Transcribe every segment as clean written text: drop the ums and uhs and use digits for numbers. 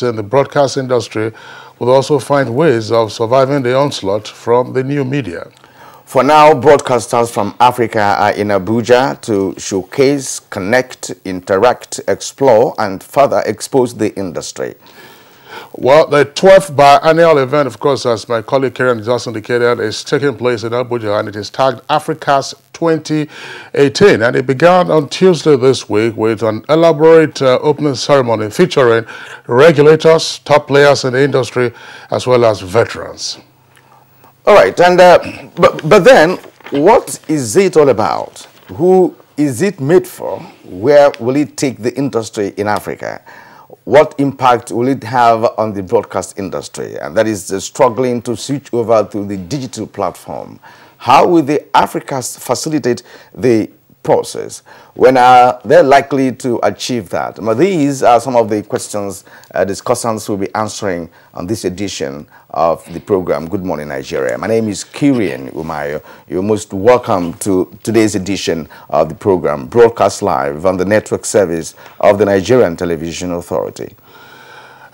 in the broadcast industry will also find ways of surviving the onslaught from the new media. For now, broadcasters from Africa are in Abuja to showcase, connect, interact, explore, and further expose the industry. Well, the 12th biannual event, of course, as my colleague Karen just indicated, is taking place in Abuja, and it is tagged Africast 2018. And it began on Tuesday this week with an elaborate opening ceremony featuring regulators, top players in the industry, as well as veterans. All right, and but then, what is it all about? Who is it made for? Where will it take the industry in Africa? What impact will it have on the broadcast industry? And that is struggling to switch over to the digital platform. How will the Africast facilitate the process? When are they likely to achieve that? Now, these are some of the questions discussants will be answering on this edition of the program, Good Morning Nigeria. My name is Kirian Umayo. You're most welcome to today's edition of the program, broadcast live on the network service of the Nigerian Television Authority.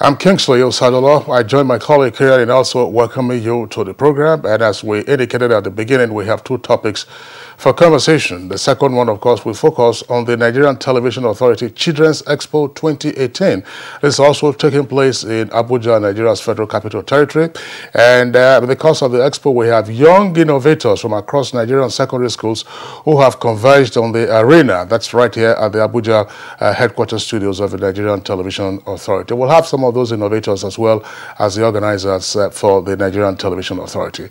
I'm Kingsley Osadolo. I join my colleague here in also welcoming you to the program. And as we indicated at the beginning, we have two topics for conversation. The second one, of course, will focus on the Nigerian Television Authority Children's Expo 2018. This is also taking place in Abuja, Nigeria's Federal Capital Territory. And because of the expo, we have young innovators from across Nigerian secondary schools who have converged on the arena. That's right here at the Abuja headquarters studios of the Nigerian Television Authority. We'll have some of those innovators as well as the organizers for the Nigerian Television Authority.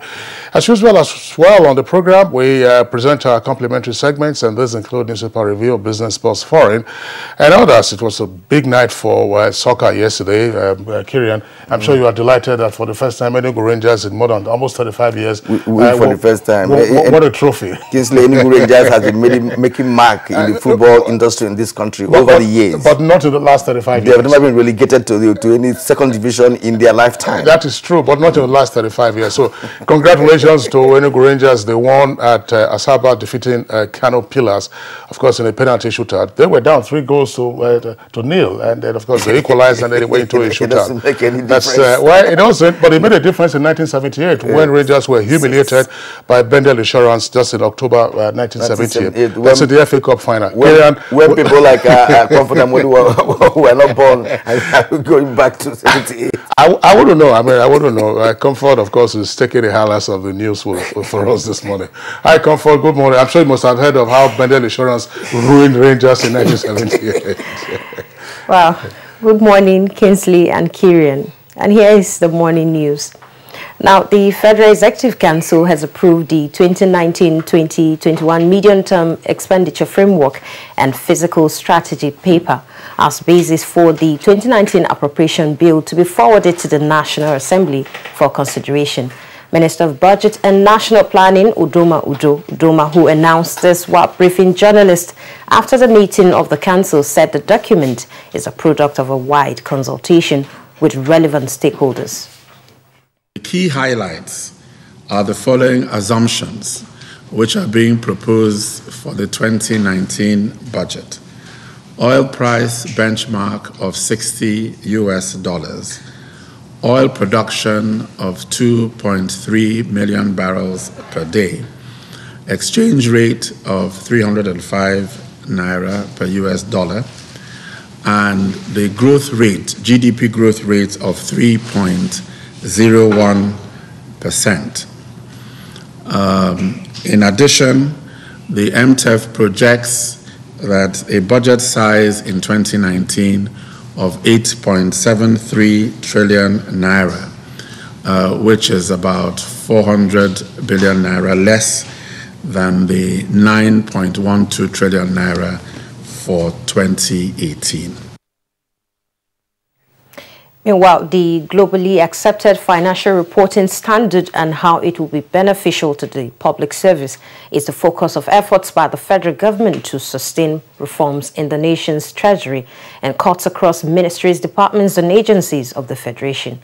As usual, on the program, we present our complimentary segments, and these include newspaper review, business sports, foreign, and others. It was a big night for soccer yesterday. Kirian, I'm sure you are delighted that for the first time, Enugu Rangers in more than almost 35 years. For the first time. What a trophy. Kingsley, Enugu Rangers has been making mark in the football industry in this country over the years. But not in the last 35 years. They have never been relegated to any second division in their lifetime. That is true, but not in the last 35 years. So congratulations to Enugu Rangers. They won at Asaba, defeating Kano Pillars, of course, in a penalty shootout. They were down 3 goals to nil, and then, of course, they equalized and then they went into a shootout. It doesn't make any difference. Well, it doesn't, but it made a difference in 1978 when Rangers were humiliated by Bendel Insurance just in October 1978. That's in the FA Cup final. When people like Comfort and Modi were not born, going back to 78. I wouldn't know. I mean, I wouldn't know. Comfort, of course, is taking the highlights of the news for us this morning. Hi, Comfort. Good morning. I'm sure you must have heard of how Bendel Insurance ruined Rangers in 1978. Well, good morning, Kingsley and Kirian. And here is the morning news. Now, the Federal Executive Council has approved the 2019-2021 Medium-Term Expenditure Framework and Fiscal Strategy paper as basis for the 2019 appropriation bill to be forwarded to the National Assembly for consideration. Minister of Budget and National Planning, Udoma, who announced this while briefing journalists after the meeting of the council, said the document is a product of a wide consultation with relevant stakeholders. The key highlights are the following assumptions which are being proposed for the 2019 budget. Oil price benchmark of $60 US. Oil production of 2.3 million barrels per day. Exchange rate of 305 naira per US dollar. And the growth rate, GDP growth rate of 3.01%. In addition, the MTEF projects that a budget size in 2019 of 8.73 trillion naira, which is about 400 billion naira less than the 9.12 trillion naira for 2018. Meanwhile, the globally accepted financial reporting standard and how it will be beneficial to the public service is the focus of efforts by the federal government to sustain reforms in the nation's treasury and cuts across ministries, departments, and agencies of the Federation.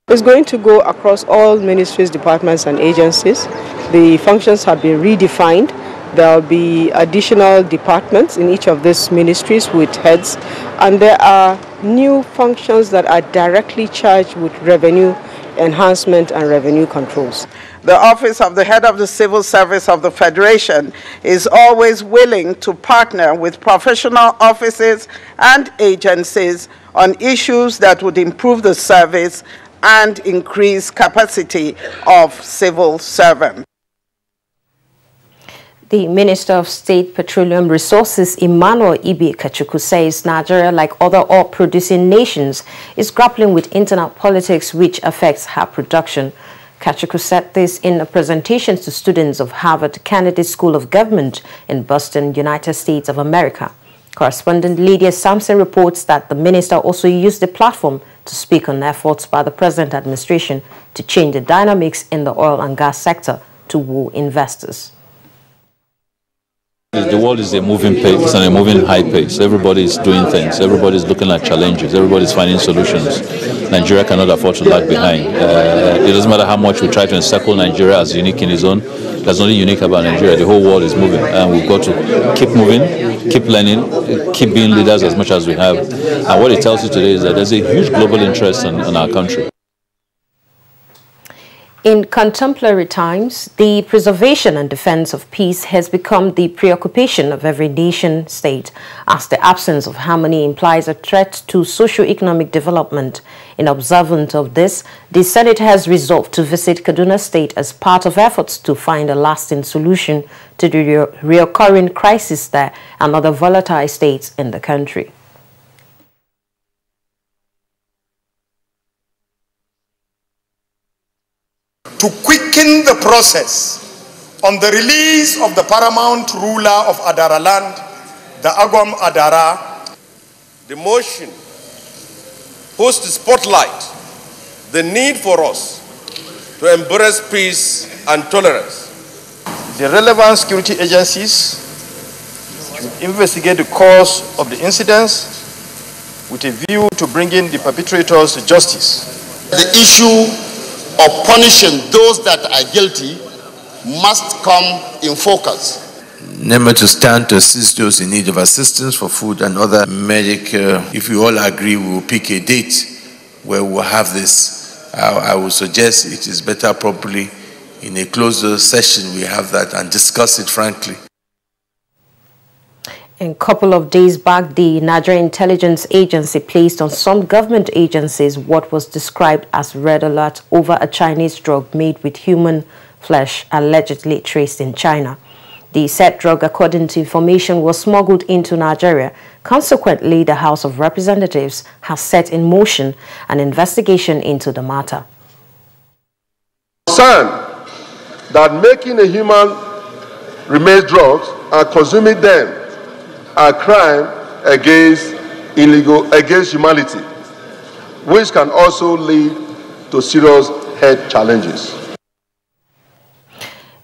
It's going to go across all ministries, departments, and agencies. The functions have been redefined There will be additional departments in each of these ministries with heads, and there are new functions that are directly charged with revenue enhancement and revenue controls. The Office of the Head of the Civil Service of the Federation is always willing to partner with professional offices and agencies on issues that would improve the service and increase capacity of civil servants. The Minister of State Petroleum Resources, Emmanuel Ibe Kachuku, says Nigeria, like other oil-producing nations, is grappling with internal politics which affects her production. Kachuku said this in a presentation to students of Harvard Kennedy School of Government in Boston, United States of America. Correspondent Lydia Sampson reports that the minister also used the platform to speak on efforts by the present administration to change the dynamics in the oil and gas sector to woo investors. The world is a moving pace and a moving high pace. Everybody is doing things. Everybody is looking at challenges. Everybody is finding solutions. Nigeria cannot afford to lag behind. It doesn't matter how much we try to encircle Nigeria as unique in its own. There's nothing unique about Nigeria. The whole world is moving, and we've got to keep moving, keep learning, keep being leaders as much as we have. And what it tells you today is that there's a huge global interest in our country. In contemporary times, the preservation and defense of peace has become the preoccupation of every nation state, as the absence of harmony implies a threat to socio-economic development. In observance of this, the Senate has resolved to visit Kaduna State as part of efforts to find a lasting solution to the reoccurring crisis there and other volatile states in the country. To quicken the process on the release of the paramount ruler of Adara land, the Agwam Adara, the motion puts the spotlight the need for us to embrace peace and tolerance. The relevant security agencies should investigate the cause of the incidents with a view to bringing the perpetrators to justice. The issue of punishing those that are guilty must come in focus. Never to stand to assist those in need of assistance for food and other medical. If we all agree, we will pick a date where we will have this. I would suggest it is better probably in a closed session we have that and discuss it frankly. A couple of days back, the Nigerian Intelligence Agency placed on some government agencies what was described as red alert over a Chinese drug made with human flesh allegedly traced in China. The said drug, according to information, was smuggled into Nigeria. Consequently, the House of Representatives has set in motion an investigation into the matter. Concerned that making a human remains drugs and consuming them a crime against humanity, which can also lead to serious health challenges.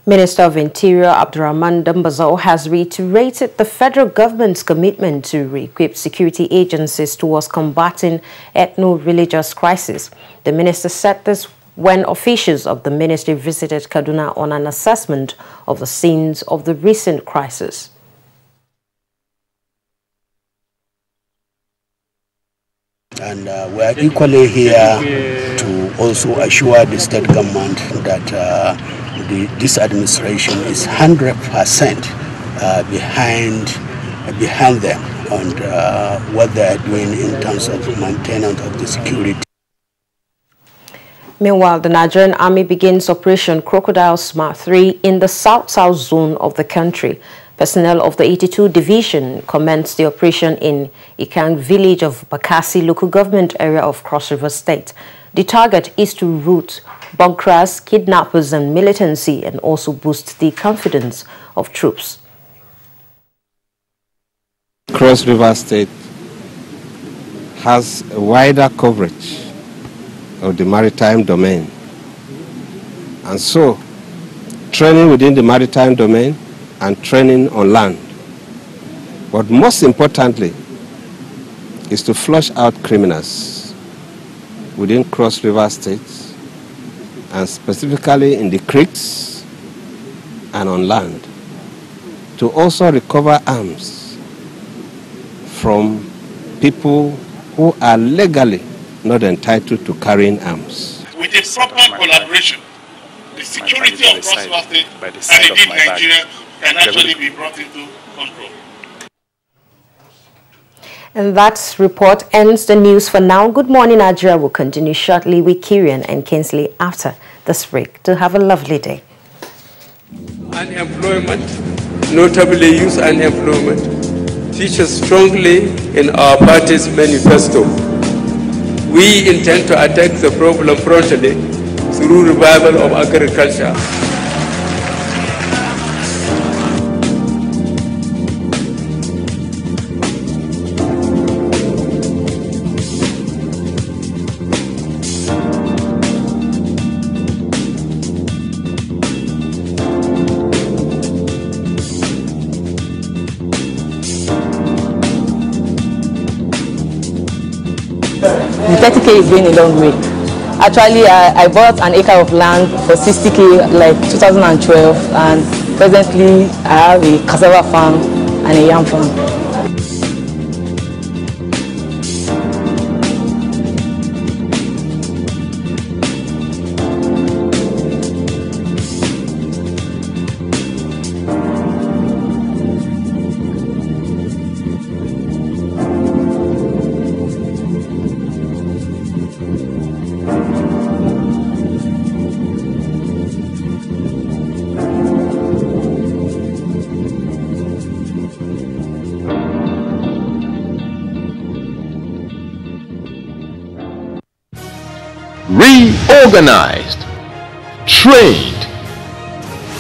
Minister of Interior Abdurrahman Dambazo has reiterated the federal government's commitment to re-equip security agencies towards combating ethno-religious crisis. The minister said this when officials of the ministry visited Kaduna on an assessment of the scenes of the recent crisis. And we are equally here to also assure the state government that this administration is 100% behind them on what they are doing in terms of maintenance of the security. Meanwhile, the Nigerian Army begins Operation Crocodile Smart 3 in the south-south zone of the country. Personnel of the 82 Division commenced the operation in Ikang village of Bakassi local government area of Cross River State. The target is to rout bunkerers, kidnappers and militancy and also boost the confidence of troops. Cross River State has a wider coverage of the maritime domain. And so, training within the maritime domain and training on land. But most importantly is to flush out criminals within Cross River States and specifically in the creeks and on land. to also recover arms from people who are legally not entitled to carrying arms. With a proper collaboration, the security of Cross-River State and indeed Nigeria can actually be brought into control. And that report ends the news for now. Good morning, Nigeria will continue shortly with Kirian and Kinsley after this break. Do have a lovely day. Unemployment, notably youth unemployment, features strongly in our party's manifesto. We intend to attack the problem promptly through revival of agriculture. The 30K is going a long way. Actually, I bought an acre of land for 60K like 2012, and presently I have a cassava farm and a yam farm. Reorganized, trained,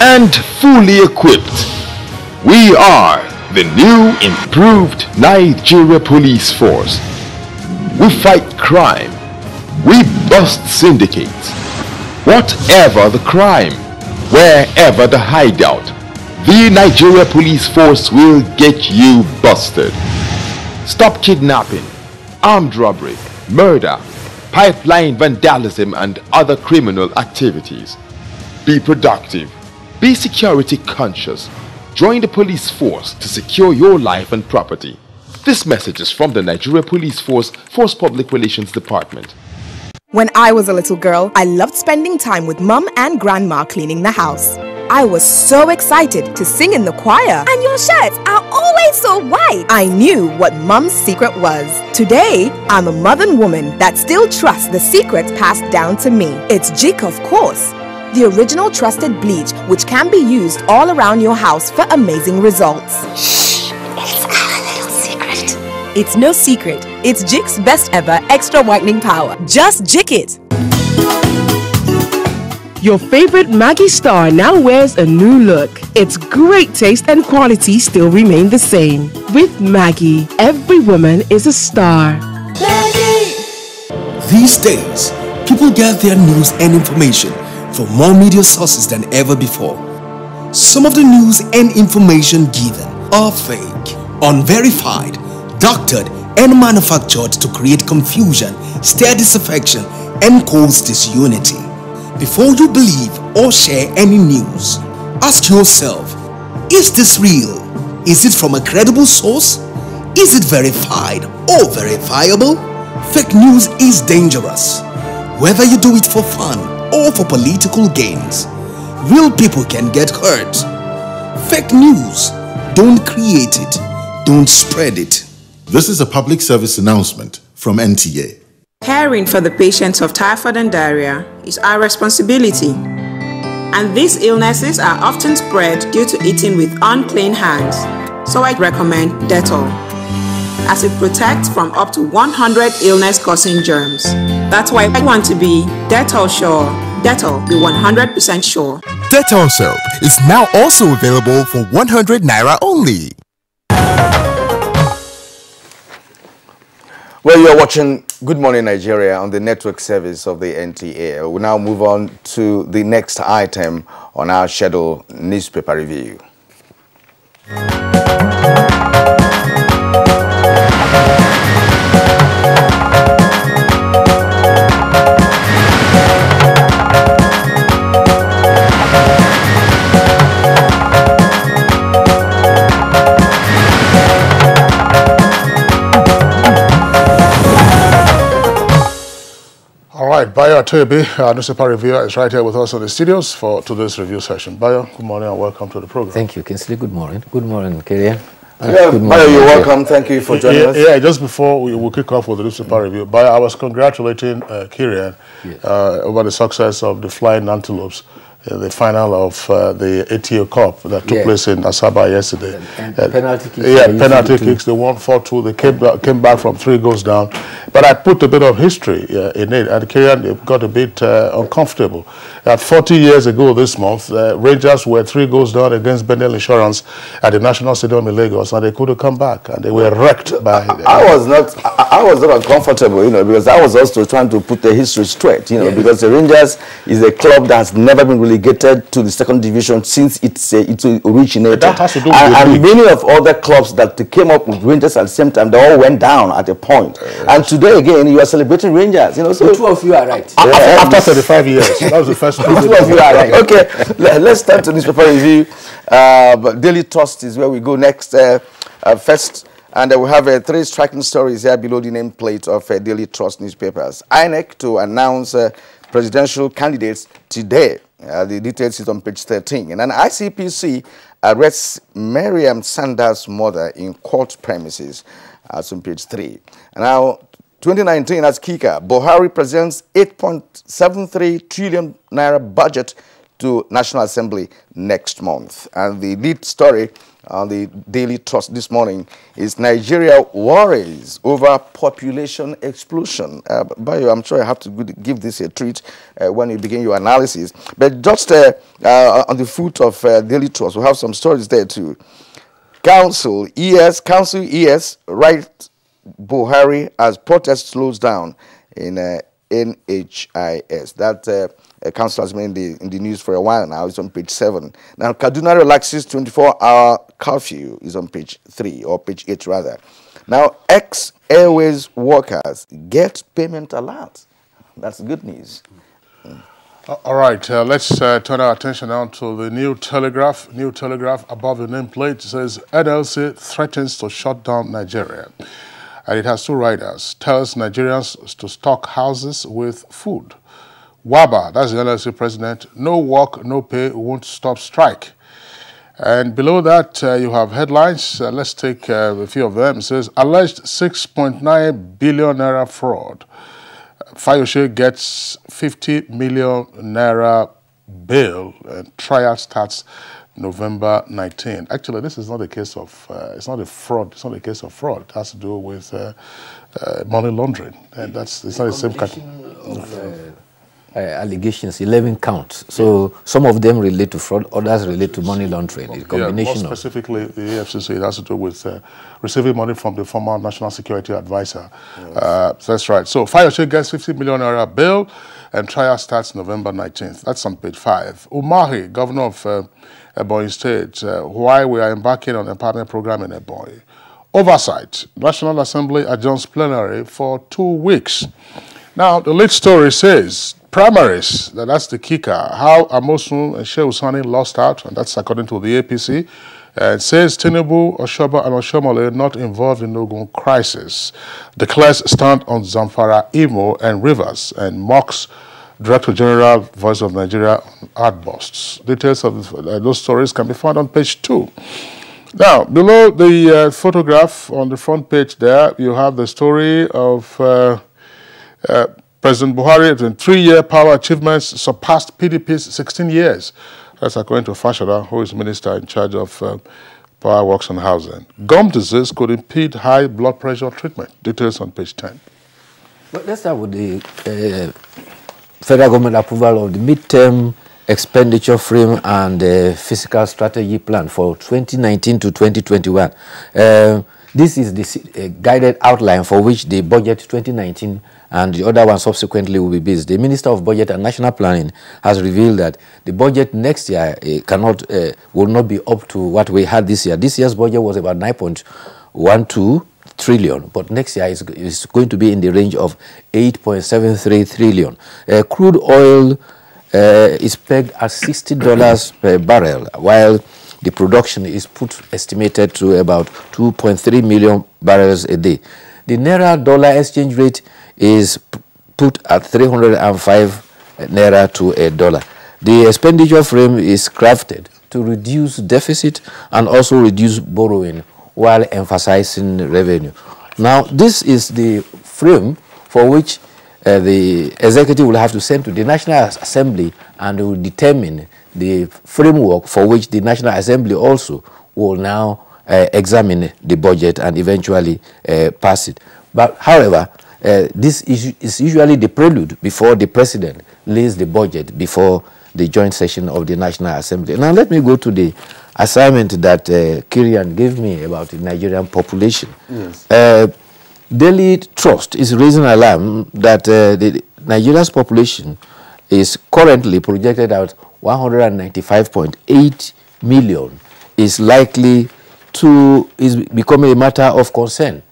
and fully equipped, we are the new improved Nigeria Police Force. We fight crime, we bust syndicates. Whatever the crime, wherever the hideout, the Nigeria Police Force will get you busted. Stop kidnapping, armed robbery, murder, pipeline vandalism and other criminal activities. Be productive. Be security conscious. Join the police force to secure your life and property. This message is from the Nigeria Police Force Public Relations Department. When I was a little girl, I loved spending time with Mum and Grandma cleaning the house. I was so excited to sing in the choir. And your shirts are always so white. I knew what Mum's secret was. Today, I'm a modern woman that still trusts the secrets passed down to me. It's Jik, of course. The original trusted bleach, which can be used all around your house for amazing results. Shh, it's our little secret. It's no secret. It's Jik's best ever extra whitening power. Just Jik it. Your favorite Maggi star now wears a new look. Its great taste and quality still remain the same. With Maggi, every woman is a star. Maggi! These days, people get their news and information from more media sources than ever before. Some of the news and information given are fake, unverified, doctored, and manufactured to create confusion, stir disaffection, and cause disunity. Before you believe or share any news, ask yourself, is this real? Is it from a credible source? Is it verified or verifiable? Fake news is dangerous. Whether you do it for fun or for political gains, real people can get hurt. Fake news, don't create it, don't spread it. This is a public service announcement from NTA. Caring for the patients of typhoid and diarrhea is our responsibility, and these illnesses are often spread due to eating with unclean hands, so I recommend Dettol, as it protects from up to 100 illness-causing germs. That's why I want to be Dettol sure. Dettol, be 100% sure. Dettol soap is now also available for 100 Naira only. Well, you're watching Good Morning Nigeria on the network service of the NTA. We'll now move on to the next item on our schedule, newspaper review. right, Bayo Atoyebi, our newspaper reviewer, is right here with us in the studios for today's review session. Bayo, good morning and welcome to the program. Thank you, Kinsley. Good morning. Good morning, Kirian. Yeah, Bayo, you're welcome. Thank you for joining us. Yeah, just before we kick off with the newspaper review, Bayo, I was congratulating Kirian over the success of the Flying Antelopes in the final of the ATO Cup that took place in Asaba yesterday. And penalty kicks. Penalty kicks. They won 4-2. They came back from 3 goals down. But I put a bit of history in it, and Kirian got a bit uncomfortable. That 40 years ago this month, Rangers were 3 goals down against Benel Insurance at the National Stadium in Lagos, and they couldn't come back, and they were wrecked by... I was not uncomfortable, because I was also trying to put the history straight, because the Rangers is a club that's never been relegated to the second division since it originated. That has to do with and many of other clubs that came up with Rangers at the same time, they all went down at a point. And today again, you are celebrating Rangers. So the 2 of you are right. After 35 years, that was the first. The 2 of you are right. Okay, let's start to newspaper review. Daily Trust is where we go next. First, and we have 3 striking stories here below the nameplate of Daily Trust newspapers. INEC to announce presidential candidates today. The details is on page 13. And an ICPC arrests Miriam Sanders' mother in court premises. That's on page 3. And now, 2019 as kicker, Buhari presents 8.73 trillion naira budget to National Assembly next month. And the lead story on the Daily Trust this morning is Nigeria worries over population explosion. Bayo, I'm sure I have to give this a treat when you begin your analysis. But just on the foot of Daily Trust, we have some stories there too. Council ES right Buhari as protest slows down in NHIS. That council has been in the news for a while now. It's on page 7. Now, Kaduna relaxes 24-hour curfew is on page 3, or page 8 rather. Now, ex-airways workers get payment alert. That's good news. All right, let's turn our attention now to the New Telegraph. New Telegraph above the nameplate says NLC threatens to shut down Nigeria. And it has 2 riders. Tells Nigerians to stock houses with food. Waba, that's the NLC president, no work, no pay, won't stop strike. And below that, you have headlines. Let's take a few of them. It says, alleged 6.9 billion naira fraud. Fayose gets 50 million naira bail, and trial starts November 19. Actually, this is not a case of, it's not a fraud, it's not a case of fraud. It has to do with money laundering. And it's not the same kind allegations, 11 counts. So some of them relate to fraud, others relate to money laundering. A combination more specifically, the AFCC, it has to do with receiving money from the former National Security Advisor. Yes. That's right. So Fayose gets 50 million naira bail, and trial starts November 19th. That's on page 5. Umahi, governor of Ebonyi State, why we are embarking on empowerment program in Ebonyi. Oversight, National Assembly adjourns plenary for 2 weeks. Now, the lead story says, primaries, that's the kicker, how Amosun and Shehu Sani lost out, and that's according to the APC. It says Tinubu, Oshoba, and Oshomole not involved in Ogun crisis. Declares stand on Zamfara, Imo, and Rivers, and mocks Director General, Voice of Nigeria, outbursts. Details of those stories can be found on page 2. Now, below the photograph on the front page there, you have the story of President Buhari in 3-year power achievements surpassed PDP's 16 years. That's according to Fashola, who is minister in charge of power works and housing. Gum disease could impede high blood pressure treatment. Details on page 10. Well, let's start with the federal government approval of the midterm expenditure frame and fiscal strategy plan for 2019 to 2021. This is the guided outline for which the budget 2019 and the other one subsequently will be based. The Minister of Budget and National Planning has revealed that the budget next year will not be up to what we had this year. This year's budget was about 9.12 trillion, but next year is going to be in the range of 8.73 trillion. Crude oil is pegged at $60 per barrel, while the production is estimated to about 2.3 million barrels a day. The Naira-dollar exchange rate is put at 305 naira to a dollar. The expenditure frame is crafted to reduce deficit and also reduce borrowing while emphasizing revenue. Now, this is the frame for which the executive will have to send to the National Assembly, and will determine the framework for which the National Assembly also will now examine the budget and eventually pass it. But however, this is usually the prelude before the president lays the budget before the joint session of the National Assembly. Now let me go to the assignment that Kirian gave me about the Nigerian population. Yes. Daily Trust is raising alarm that the Nigeria's population is currently projected at 195.8 million, is likely to becoming a matter of concern.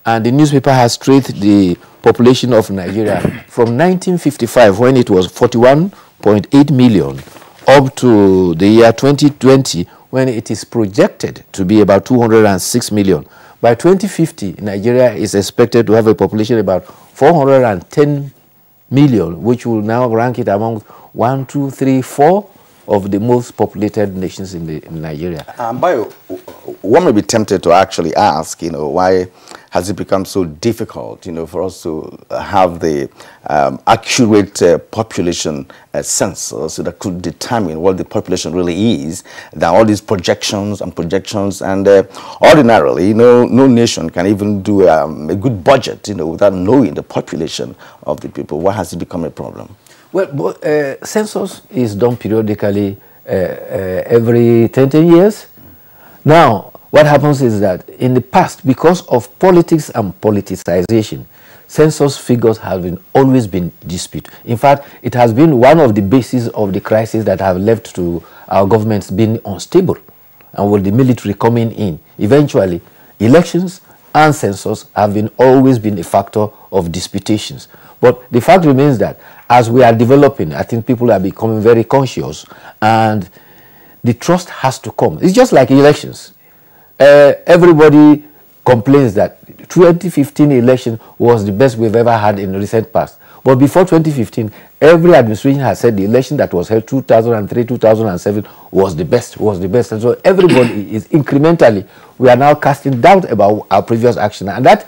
And the newspaper has traced the population of Nigeria from 1955, when it was 41.8 million, up to the year 2020, when it is projected to be about 206 million. By 2050, Nigeria is expected to have a population about 410 million, which will now rank it among 1, 2, 3, 4 of the most populated nations in Nigeria. Bayo, one may be tempted to actually ask, why has it become so difficult, for us to have the accurate population census that could determine what the population really is, than all these projections, and ordinarily, no nation can even do a good budget, without knowing the population of the people. Why has it become a problem? Well, census is done periodically every 10 years. Now, what happens is that in the past, because of politics and politicization, census figures have always been disputed. In fact, it has been one of the bases of the crisis that have led to our governments being unstable, and with the military coming in. Eventually, elections and census have always been a factor of disputations. But the fact remains that as we are developing, I think people are becoming very conscious, and the trust has to come. It's just like elections. Everybody complains that 2015 election was the best we've ever had in the recent past. But before 2015, every administration has said the election that was held 2003, 2007 was the best, And so everybody is incrementally, we are now casting doubt about our previous action. And that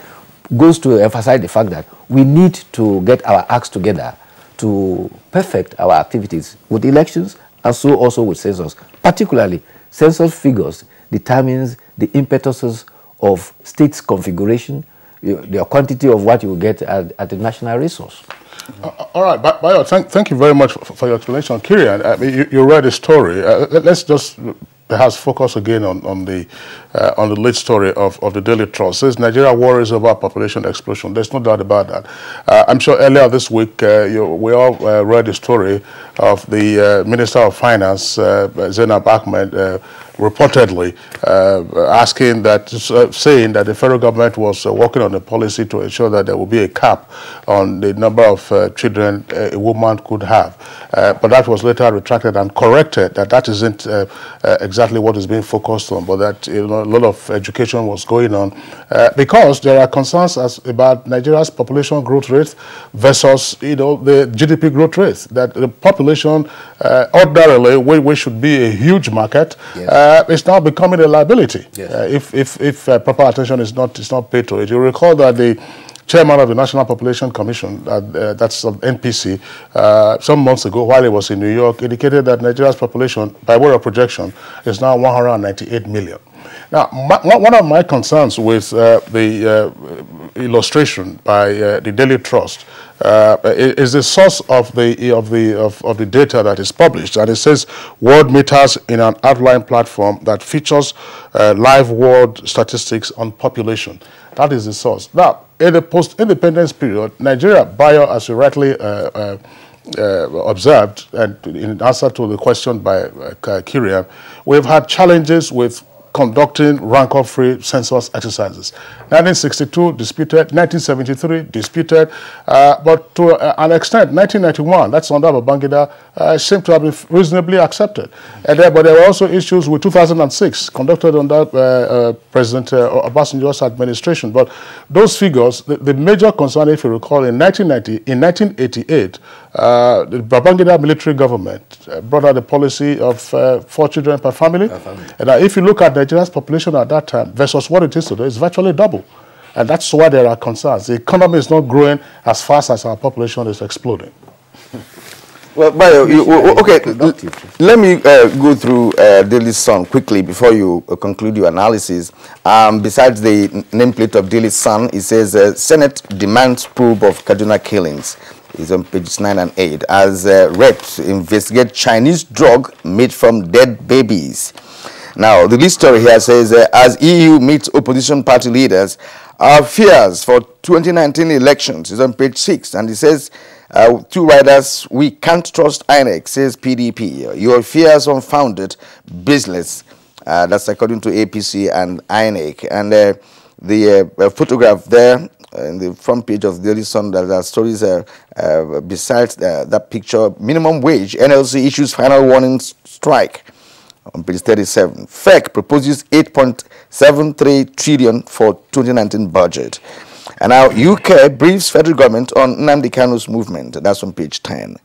goes to emphasize the fact that we need to get our acts together to perfect our activities with elections, and so also with census. Particularly, census figures determines the impetuses of states' configuration, the quantity of what you get at the national resource. All right, Bayo, thank you very much for your explanation. Kirian, you read a story. Let's just perhaps focus again on the lead story of the Daily Trust. It says Nigeria worries about population explosion. There's no doubt about that. I'm sure earlier this week we all read the story of the Minister of Finance, Zainab Ahmed, reportedly saying that the federal government was working on a policy to ensure that there will be a cap on the number of children a woman could have. But that was later retracted and corrected that isn't exactly what is being focused on, but that a lot of education was going on because there are concerns about Nigeria's population growth rate versus the GDP growth rate. That the population ordinarily, we should be a huge market. Yes. It's now becoming a liability. Yes. If proper attention is not paid to it. You recall that the chairman of the National Population Commission, that's NPC, some months ago while he was in New York, indicated that Nigeria's population, by way of projection, is now 198 million. Now, one of my concerns with the illustration by the Daily Trust is the source of the data that is published, and it says world meters in an outline platform that features live world statistics on population. That is the source. Now, in the post-independence period, Nigeria, Bayo, as you rightly observed, and in answer to the question by Kirian, we've had challenges with conducting rancor-free census exercises. 1962 disputed, 1973 disputed, but to an extent, 1991, that's under Babangida, seemed to have been reasonably accepted. And but there were also issues with 2006, conducted under President Obasanjo's administration. But those figures, the major concern, if you recall, in 1988, the Babangida military government brought out the policy of 4 children per family. And if you look at Nigeria's population at that time versus what it is today, it's virtually double. And that's why there are concerns. The economy is not growing as fast as our population is exploding. Well, Bayo, okay, let me go through Daily Sun quickly before you conclude your analysis. Besides the nameplate of Daily Sun, it says Senate demands probe of Kaduna killings. It's on pages 9 and 8. As reps investigate Chinese drug made from dead babies. Now, the lead story here says, as EU meets opposition party leaders, our fears for 2019 elections is on page 6. And it says, 2 riders, we can't trust INEC, says PDP. Your fears unfounded, business. That's according to APC and INEC. And the photograph there, in the front page of the Daily Sun, there are stories besides that picture. Minimum wage, NLC issues final warning strike. On page 37, FEC proposes 8.73 trillion for 2019 budget. And now UK briefs federal government on Nnamdi Kanu's movement. That's on page 10.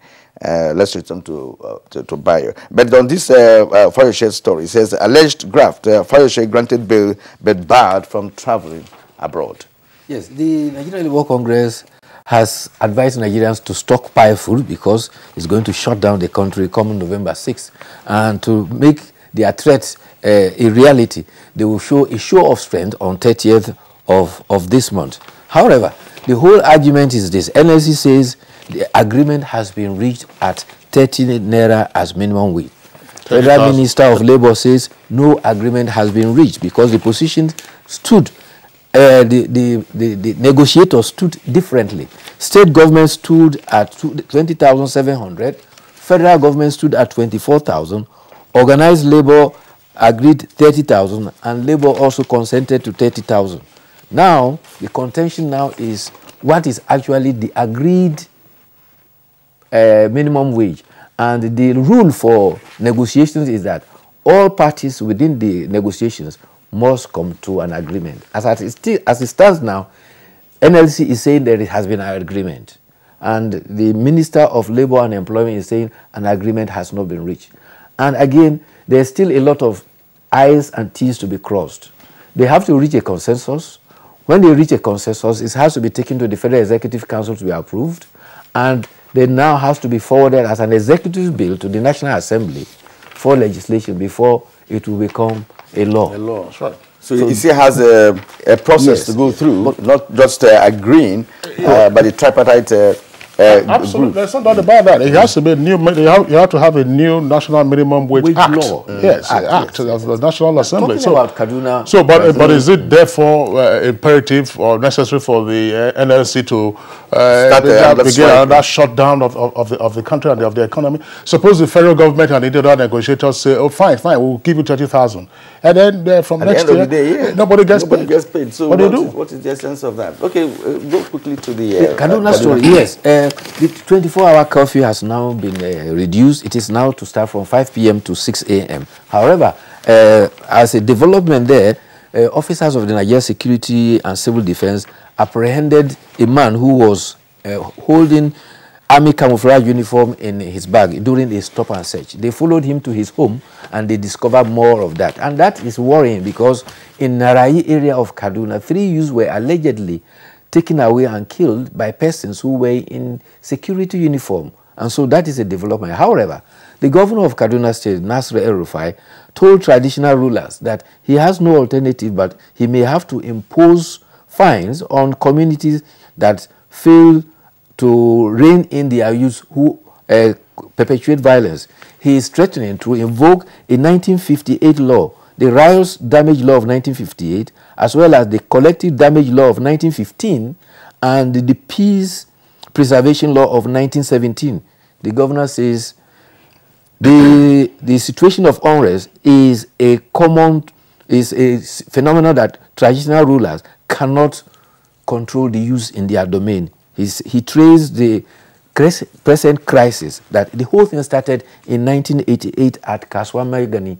Let's return to Bayo. But on this Fayose story, it says alleged graft, Fayose granted bail but barred from traveling abroad. Yes, the Nigerian Labour Congress has advised Nigerians to stockpile food because it's going to shut down the country coming November 6th. And to make their threats a reality, they will show a show of strength on 30th of this month. However, the whole argument is this. NLC says the agreement has been reached at 30 naira as minimum wage. Federal Minister of Labour says no agreement has been reached because the position stood, the negotiators stood differently. State government stood at 20,700, federal government stood at 24,000, organized labor agreed 30,000, and labor also consented to 30,000. Now, the contention now is what is actually the agreed minimum wage. And the rule for negotiations is that all parties within the negotiations must come to an agreement. As it stands now, NLC is saying that it has been an agreement. And the Minister of Labor and Employment is saying an agreement has not been reached. And again, there's still a lot of I's and T's to be crossed. They have to reach a consensus. When they reach a consensus, it has to be taken to the Federal Executive Council to be approved, and then now has to be forwarded as an executive bill to the National Assembly for legislation before it will become a law. A law, that's right. So it still has a process to go through, but not just agreeing, but the tripartite absolutely, group. there's no doubt about that. It has to be a new. You have to have a new national minimum wage act. Law. Yes, act of the National Assembly. Talking about Kaduna. So, but is it therefore imperative or necessary for the NLC to begin another shutdown of the country and of the economy? Suppose the federal government and the other negotiators say, "Oh, fine, we'll give you 30,000," and then from next year, nobody gets paid. So what do you do? What is the essence of that? Okay, go quickly to the Kaduna story. Yes. The 24-hour curfew has now been reduced. It is now to start from 5 p.m. to 6 a.m. However, as a development there, officers of the Nigerian Security and Civil Defense apprehended a man who was holding army camouflage uniform in his bag during a stop and search. They followed him to his home and they discovered more of that. And that is worrying because in Narai area of Kaduna, 3 youths were allegedly taken away and killed by persons who were in security uniform. And so that is a development. However, the governor of Kaduna State, Nasir El-Rufai, told traditional rulers that he has no alternative, but he may have to impose fines on communities that fail to rein in their youth who perpetuate violence. He is threatening to invoke a 1958 law, the Riots Damage Law of 1958, as well as the Collective Damage Law of 1915 and the Peace Preservation Law of 1917. The governor says the situation of unrest is a common is a phenomenon that traditional rulers cannot control the use in their domain. He traced the present crisis, that the whole thing started in 1988 at Kaswamagani,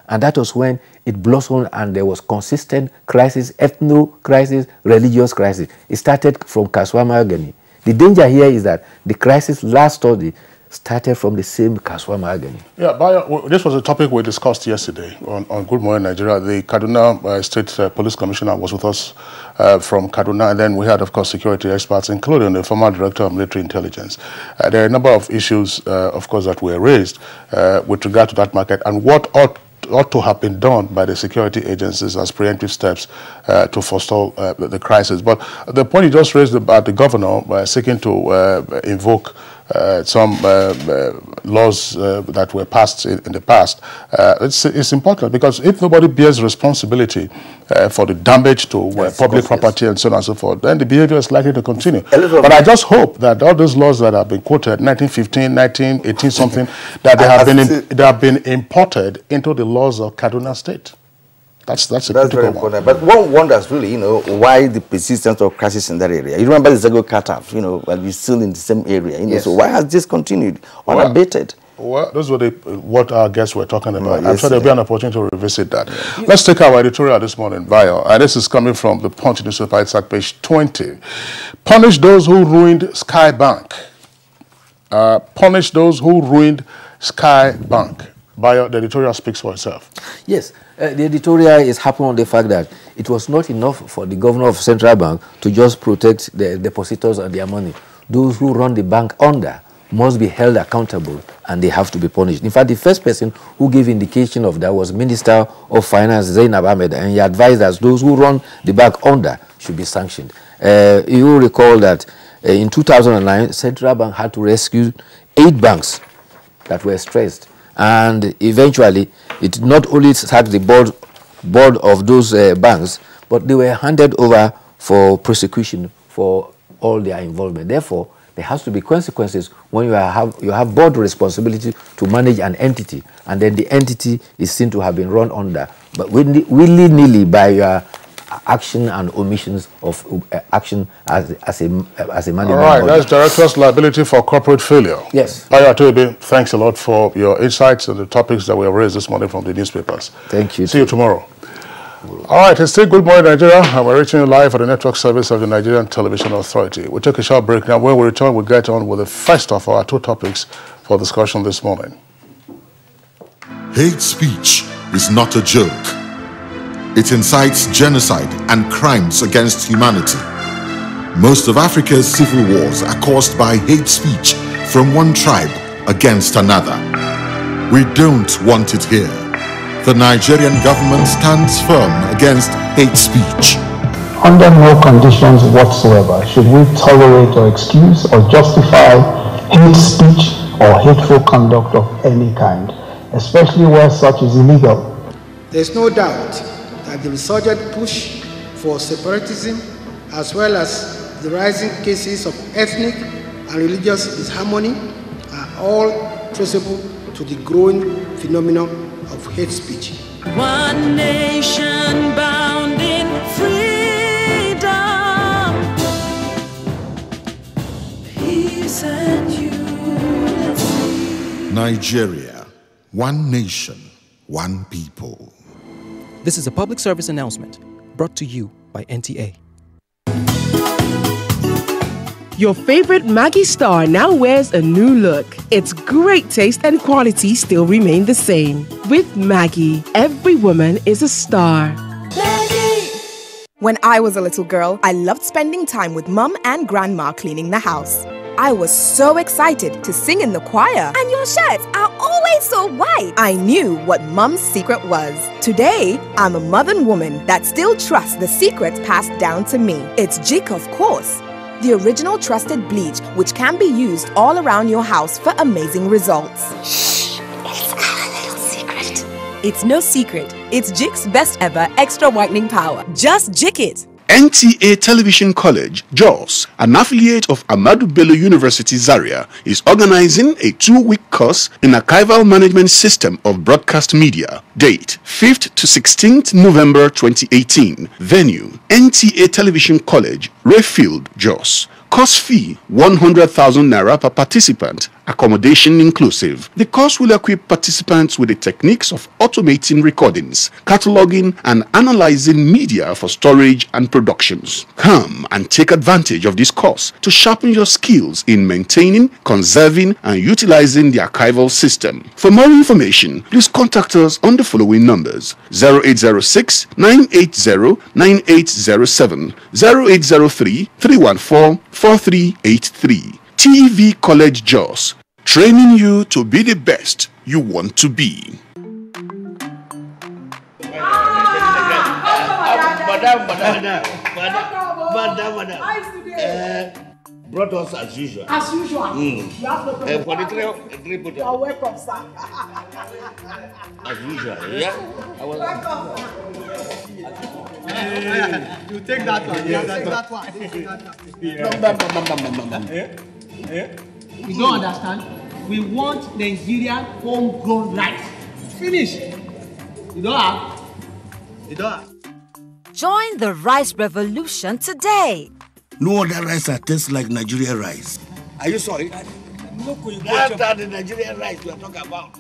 and that was when it blossomed and there was consistent crisis, ethno-crisis, religious crisis. It started from Kaswamagani. The danger here is that the crisis last study started from the same Kaswamagani. Yeah, this was a topic we discussed yesterday on Good Morning Nigeria. The Kaduna State Police Commissioner was with us from Kaduna, and then we had, of course, security experts, including the former Director of Military Intelligence. There are a number of issues, of course, that were raised with regard to that market and what ought to have been done by the security agencies as preemptive steps to forestall the crisis. But the point you just raised about the governor seeking to invoke some laws that were passed in the past, it's important, because if nobody bears responsibility for the damage to public property and so on and so forth, then the behavior is likely to continue. But I just hope that all those laws that have been quoted, 1915, 1918 something, that they have been imported into the laws of Kaduna State. That's very important. But one wonders really, why the persistence of crisis in that area. You remember the Zago cutoff, and we're still in the same area. Yes. So why has this continued unabated? Well, those were what our guests were talking about. I'm sure there'll be an opportunity to revisit that. Let's take our editorial this morning, Bio. And this is coming from the Punch newspaper. It's at page 20. Punish those who ruined Sky Bank. Punish those who ruined Sky Bank. Bio, the editorial speaks for itself. Yes, the editorial is happy on the fact that it was not enough for the governor of Central Bank to just protect the depositors and their money. Those who run the bank under must be held accountable, and they have to be punished. In fact, the first person who gave indication of that was Minister of Finance Zainab Ahmed, and he advised us those who run the bank under should be sanctioned. You will recall that in 2009, Central Bank had to rescue 8 banks that were stressed. And eventually, it not only sacked the board of those banks, but they were handed over for prosecution for all their involvement. Therefore, there has to be consequences when you have board responsibility to manage an entity, and then the entity is seen to have been run under, but willy-nilly by your action and omissions of action as a management. All right, that's director's liability for corporate failure. Yes. Ayatobe, thanks a lot for your insights on the topics that were raised this morning from the newspapers. Thank you. See you tomorrow. All right, it's still Good Morning Nigeria, and we're reaching you live at the network service of the Nigerian Television Authority. We'll take a short break now. When we return, we'll get on with the first of our 2 topics for discussion this morning. Hate speech is not a joke. It incites genocide and crimes against humanity. Most of Africa's civil wars are caused by hate speech from one tribe against another. We don't want it here. The Nigerian government stands firm against hate speech. Under no conditions whatsoever should we tolerate or excuse or justify hate speech or hateful conduct of any kind, especially where such is illegal. There's no doubt that the resurgent push for separatism, as well as the rising cases of ethnic and religious disharmony, are all traceable to the growing phenomenon of hate speech. One nation bound in freedom, peace and unity. Nigeria, one nation, one people. This is a public service announcement brought to you by NTA. Your favorite Maggi star now wears a new look. Its great taste and quality still remain the same. With Maggi, every woman is a star. When I was a little girl, I loved spending time with Mum and Grandma cleaning the house. I was so excited to sing in the choir. And your shirts are always so white. I knew what Mum's secret was. Today, I'm a modern woman that still trusts the secrets passed down to me. It's Jik, of course. The original trusted bleach, which can be used all around your house for amazing results. Shh, it's our little secret. It's no secret. It's Jik's best ever extra whitening power. Just Jik it. NTA Television College, Jos, an affiliate of Ahmadu Bello University, Zaria, is organizing a 2-week course in Archival Management System of Broadcast Media. Date, 5th to 16th November 2018. Venue, NTA Television College, Rayfield, Jos. Course fee, 100,000 naira per participant, accommodation inclusive. The course will equip participants with the techniques of automating recordings, cataloging, and analyzing media for storage and productions. Come and take advantage of this course to sharpen your skills in maintaining, conserving, and utilizing the archival system. For more information, please contact us on the following numbers: 0806 980 9807, 0803 314 4383. TV College Jos, training you to be the best you want to be. Brought us as usual. As usual. You have no problem. For the three put you are welcome, sir. As usual, yeah? You take that one. You take that one. You don't understand? We want Nigerian homegrown rice. Finish. You don't have? You don't have? Join the rice revolution today. No other rice that tastes like Nigerian rice. Are you sorry? That's the Nigerian rice we are talking about.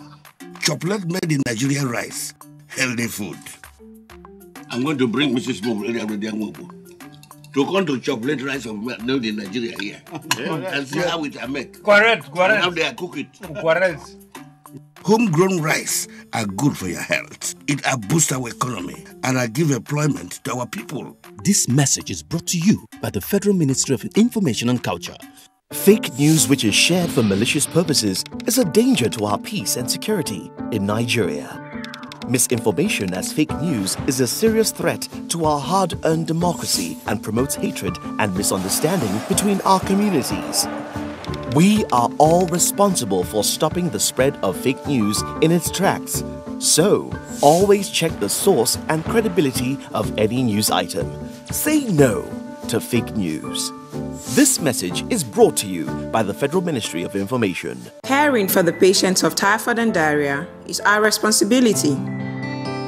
Chocolate made in Nigerian rice. Healthy food. I'm going to bring Mrs. Mobu to come to chocolate rice of made in Nigeria here. And see how it are made. Correct. And how they are cook it. Correct. Homegrown rice are good for your health. It boosts our economy and give employment to our people. This message is brought to you by the Federal Ministry of Information and Culture. Fake news which is shared for malicious purposes is a danger to our peace and security in Nigeria. Misinformation as fake news is a serious threat to our hard-earned democracy and promotes hatred and misunderstanding between our communities. We are all responsible for stopping the spread of fake news in its tracks. So, always check the source and credibility of any news item. Say no to fake news. This message is brought to you by the Federal Ministry of Information. Caring for the patients of typhoid and diarrhea is our responsibility.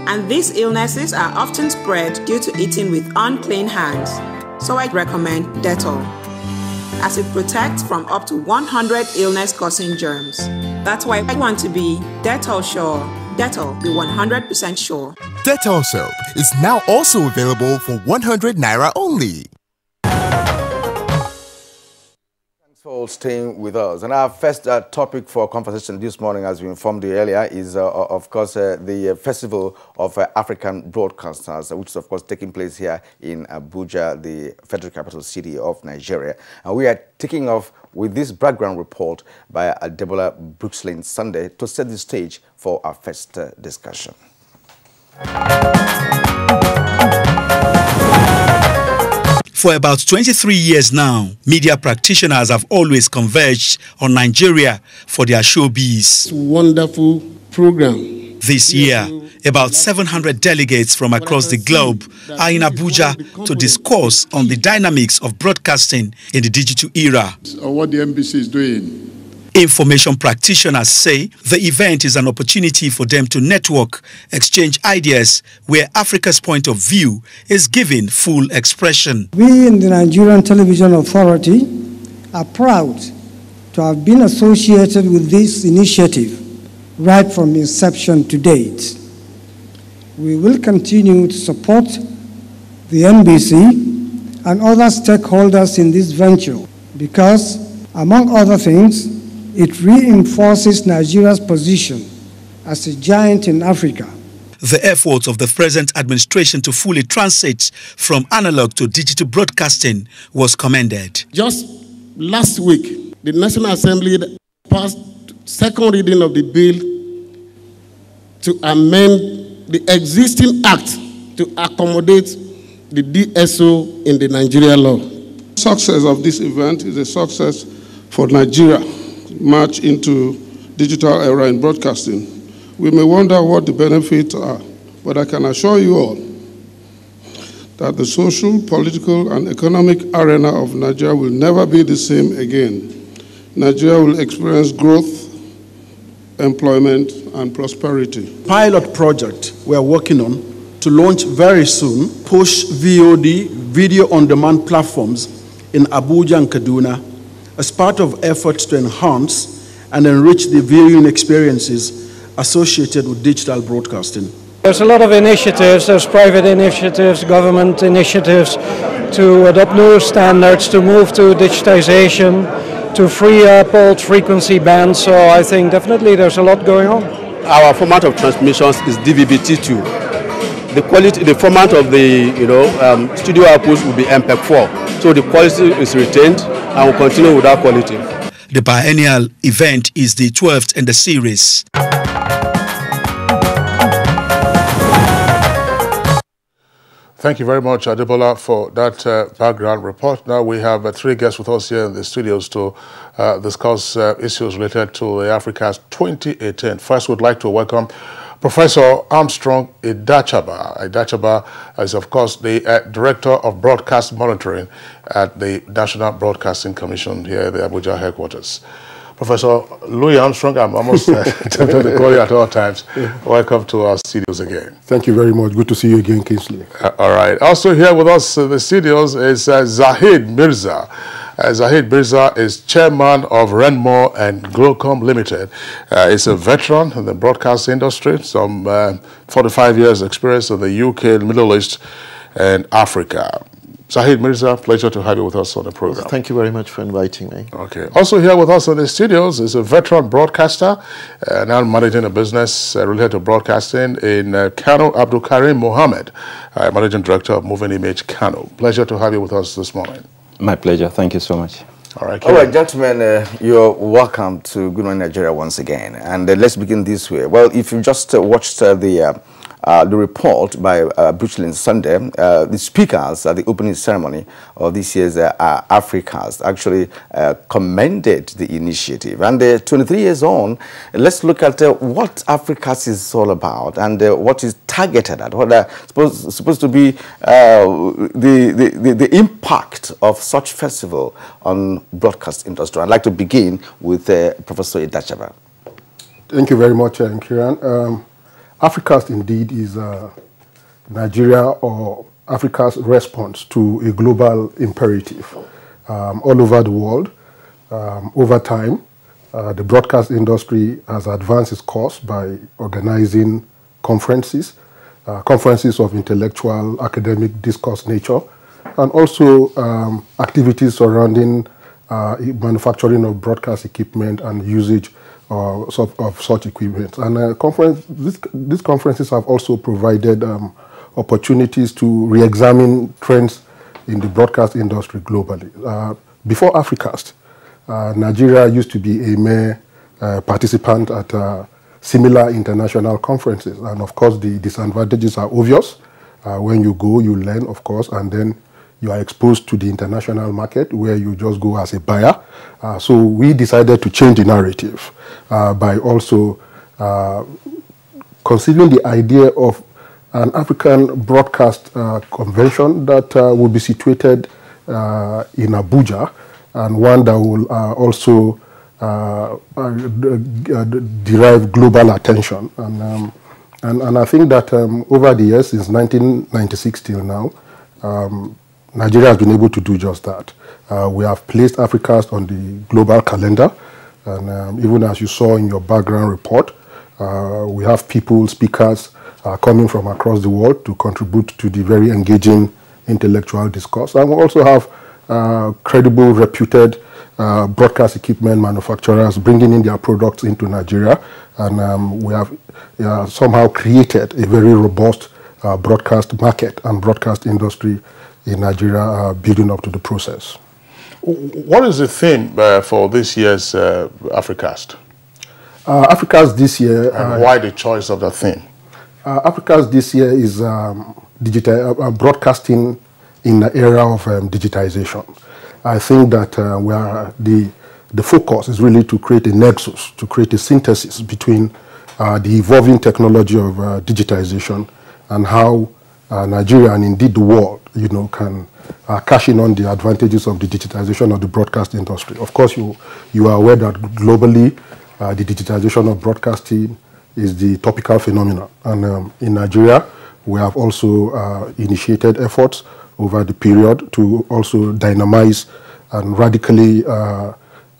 And these illnesses are often spread due to eating with unclean hands. So I recommend Dettol, as it protects from up to 100 illness-causing germs. That's why I want to be Dettol sure. Dettol, be 100% sure. Dettol soap is now also available for 100 naira only. Thanks for staying with us. And our first topic for conversation this morning, as we informed you earlier, is of course the Festival of African Broadcasters, which is of course taking place here in Abuja, the federal capital city of Nigeria. And we are taking off with this background report by Deborah Brookslyn Sunday to set the stage for our first discussion. For about 23 years now, media practitioners have always converged on Nigeria for their showbiz. Wonderful program. This year, about 700 delegates from across the globe are in Abuja to discuss on the dynamics of broadcasting in the digital era. Or what the MBC is doing. Information practitioners say the event is an opportunity for them to network, exchange ideas, where Africa's point of view is given full expression. We in the Nigerian Television Authority are proud to have been associated with this initiative right from inception to date. We will continue to support the NBC and other stakeholders in this venture because, among other things, it reinforces Nigeria's position as a giant in Africa. The efforts of the present administration to fully transit from analog to digital broadcasting was commended. Just last week, the National Assembly passed second reading of the bill to amend the existing act to accommodate the DSO in the Nigeria law. Success of this event is a success for Nigeria. March into digital era in broadcasting. We may wonder what the benefits are, but I can assure you all that the social, political, and economic arena of Nigeria will never be the same again. Nigeria will experience growth, employment, and prosperity. Pilot project we are working on to launch very soon, push VOD, video on-demand platforms in Abuja and Kaduna as part of efforts to enhance and enrich the viewing experiences associated with digital broadcasting. There's a lot of initiatives, there's private initiatives, government initiatives to adopt new standards, to move to digitization, to free up old frequency bands, so I think definitely there's a lot going on. Our format of transmissions is DVB-T2. The quality, the format of the studio outputs will be MPEG-4, so the quality is retained and will continue with that quality. The biennial event is the 12th in the series. Thank you very much, Adebola, for that background report. Now we have 3 guests with us here in the studios to discuss issues related to the Africast 2018. First, we'd like to welcome Professor Armstrong Idachaba. Idachaba is, of course, the Director of Broadcast Monitoring at the National Broadcasting Commission here at the Abuja headquarters. Professor Louis Armstrong, I'm almost tempted to call you at all times. Welcome to our studios again. Thank you very much. Good to see you again, Kingsley. All right. Also here with us in the studios is Zahid Mirza. Zahid Mirza is chairman of Renmore and Glocom Limited. He's a veteran in the broadcast industry, some 45 years experience in the UK, Middle East, and Africa. Zahid Mirza, pleasure to have you with us on the program. Thank you very much for inviting me. Okay. Also here with us in the studios is a veteran broadcaster, now managing a business related to broadcasting in Kano, Abdul Karim Mohammed, Managing Director of Moving Image Kano. Pleasure to have you with us this morning. My pleasure. Thank you so much. All right, gentlemen, you're welcome to Good Morning Nigeria once again. And let's begin this way. Well, if you just watched the report by Buchlin Sunday, the speakers at the opening ceremony of this year's Africast actually commended the initiative. And 23 years on, let's look at what Africast is all about and what is targeted at, what are supposed to be the impact of such festival on broadcast industry. I'd like to begin with Professor Idachaba. Thank you very much, Kiran. Africast indeed is Nigeria or Africa's response to a global imperative all over the world. Over time, the broadcast industry has advanced its course by organizing conferences, conferences of intellectual, academic discourse nature, and also activities surrounding manufacturing of broadcast equipment and usage of such equipment. And these conferences have also provided opportunities to re-examine trends in the broadcast industry globally. Before Africast, Nigeria used to be a mere participant at similar international conferences. And of course, the disadvantages are obvious. When you go, you learn, of course, and then you are exposed to the international market where you just go as a buyer. So we decided to change the narrative by also considering the idea of an African broadcast convention that will be situated in Abuja, and one that will also derive global attention. And I think that over the years, since 1996 till now, Nigeria has been able to do just that. We have placed Africast on the global calendar, and even as you saw in your background report, we have people, speakers coming from across the world to contribute to the very engaging intellectual discourse. And we also have credible, reputed broadcast equipment manufacturers bringing in their products into Nigeria, and we have somehow created a very robust broadcast market and broadcast industry in Nigeria building up to the process. What is the theme for this year's Africast? Africast this year... and why the choice of the theme? Africast this year is broadcasting in the era of digitization. I think that the focus is really to create a nexus, to create a synthesis between the evolving technology of digitization and how Nigeria and indeed the world can cash in on the advantages of the digitization of the broadcast industry. Of course, you are aware that globally, the digitization of broadcasting is the topical phenomenon. And in Nigeria, we have also initiated efforts over the period to also dynamize and radically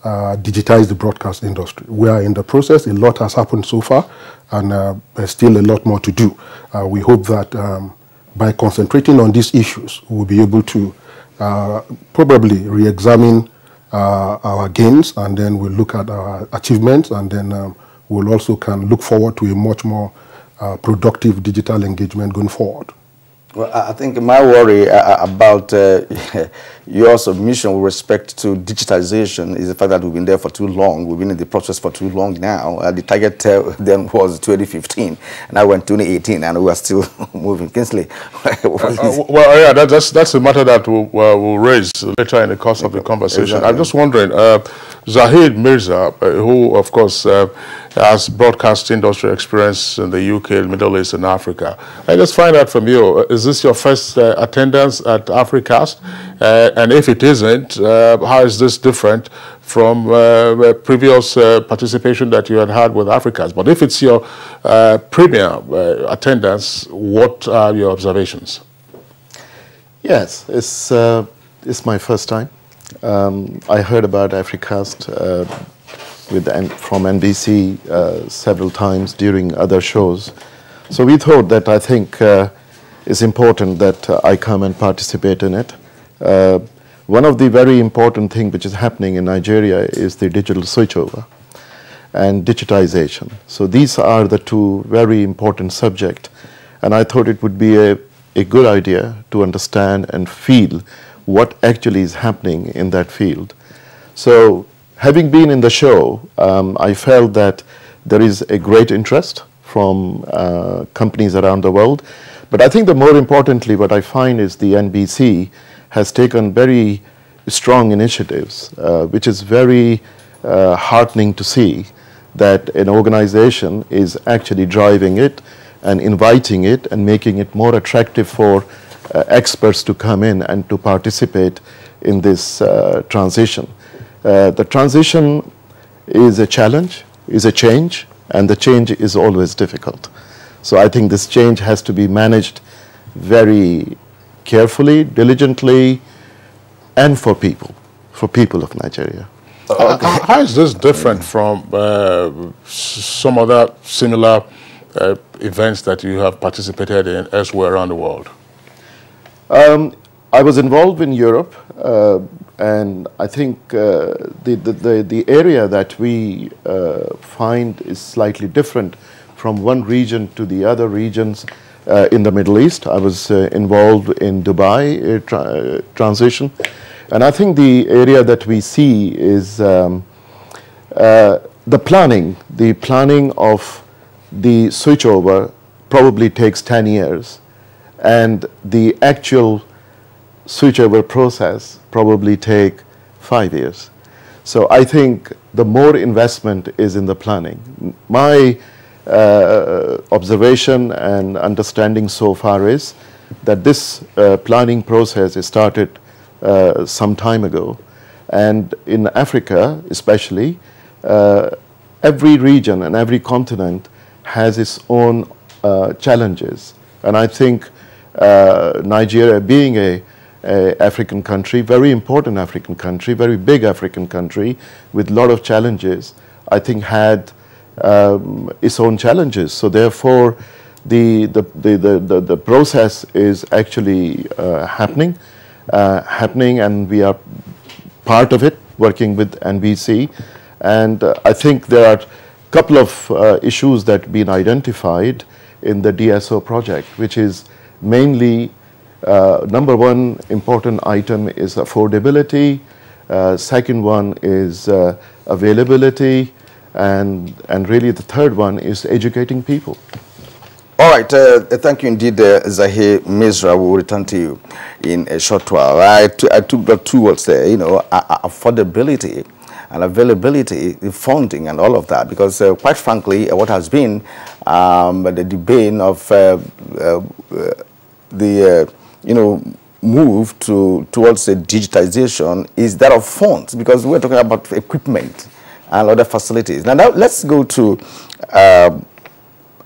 digitize the broadcast industry. We are in the process. A lot has happened so far, and there's still a lot more to do. We hope that by concentrating on these issues, we'll be able to probably re-examine our gains, and then we'll look at our achievements, and then we'll also can look forward to a much more productive digital engagement going forward. Well, I think my worry about your submission with respect to digitization is the fact that we've been there for too long. We've been in the process for too long now. The target then was 2015, and I went 2018, and we are still moving. Kinsley? Well, yeah, that's a matter that we'll raise later in the course of the conversation. Exactly. I'm just wondering, Zahid Mirza, who, of course, has broadcast industry experience in the UK, Middle East, and Africa. I just find out from you, is this your first attendance at Africast? And if it isn't, how is this different from previous participation that you had with Africast? But if it's your premier attendance, what are your observations? Yes, it's my first time. I heard about Africast from NBC several times during other shows. So we thought that I think it's important that I come and participate in it. One of the very important things which is happening in Nigeria is the digital switchover and digitization. So these are the two very important subjects, and I thought it would be a good idea to understand and feel what actually is happening in that field. So having been in the show, I felt that there is a great interest from companies around the world. But I think the more importantly, what I find is the NBC has taken very strong initiatives, which is very heartening to see that an organization is actually driving it and inviting it and making it more attractive for experts to come in and to participate in this transition. The transition is a challenge, is a change, and the change is always difficult. So I think this change has to be managed very carefully, diligently, and for people of Nigeria. How is this different from some other similar events that you have participated in elsewhere around the world? I was involved in Europe, and I think the area that we find is slightly different from one region to the other regions in the Middle East. I was involved in Dubai transition, and I think the area that we see is the planning. The planning of the switchover probably takes 10 years, and the actual switchover process probably take 5 years. So I think the more investment is in the planning. My observation and understanding so far is that this planning process is started some time ago, and in Africa especially, every region and every continent has its own challenges, and I think Nigeria, being a African country, very important African country, very big African country with a lot of challenges, I think had its own challenges. So therefore, the process is actually happening, and we are part of it, working with NBC. And I think there are a couple of issues that have been identified in the DSO project, which is mainly number one important item is affordability, second one is availability, and really the third one is educating people. All right, thank you indeed, Zahir Mirza. We will return to you in a short while. I took the two words there, affordability and availability, the funding and all of that, because quite frankly, what has been the debate of move towards the digitization is that of funds, because we're talking about equipment and other facilities. Now let's go to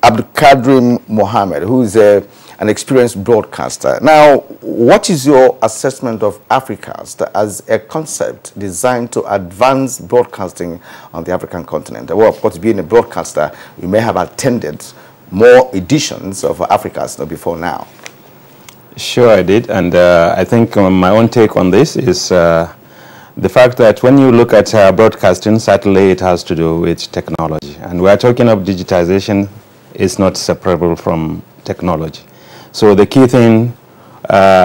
Abdulkarim Mohammed, who is an experienced broadcaster. Now, what is your assessment of Africast as a concept designed to advance broadcasting on the African continent? Well, of course, being a broadcaster, you may have attended more editions of Africast before now. Sure, I did, and I think my own take on this is the fact that when you look at broadcasting, certainly it has to do with technology. And we're talking of digitization is not separable from technology. So the key thing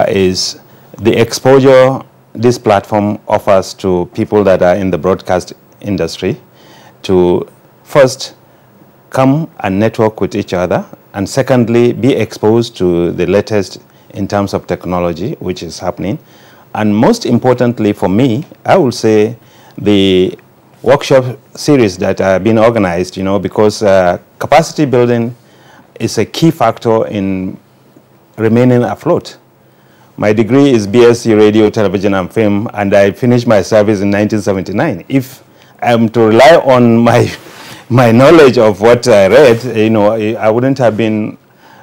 is the exposure this platform offers to people that are in the broadcast industry to first come and network with each other, and secondly, be exposed to the latest in terms of technology, which is happening. And most importantly for me, I would say the workshop series that have been organized, you know, because capacity building is a key factor in remaining afloat. My degree is BSc Radio, Television and Film, and I finished my service in 1979. If I'm to rely on my knowledge of what I read, you know, I wouldn't have been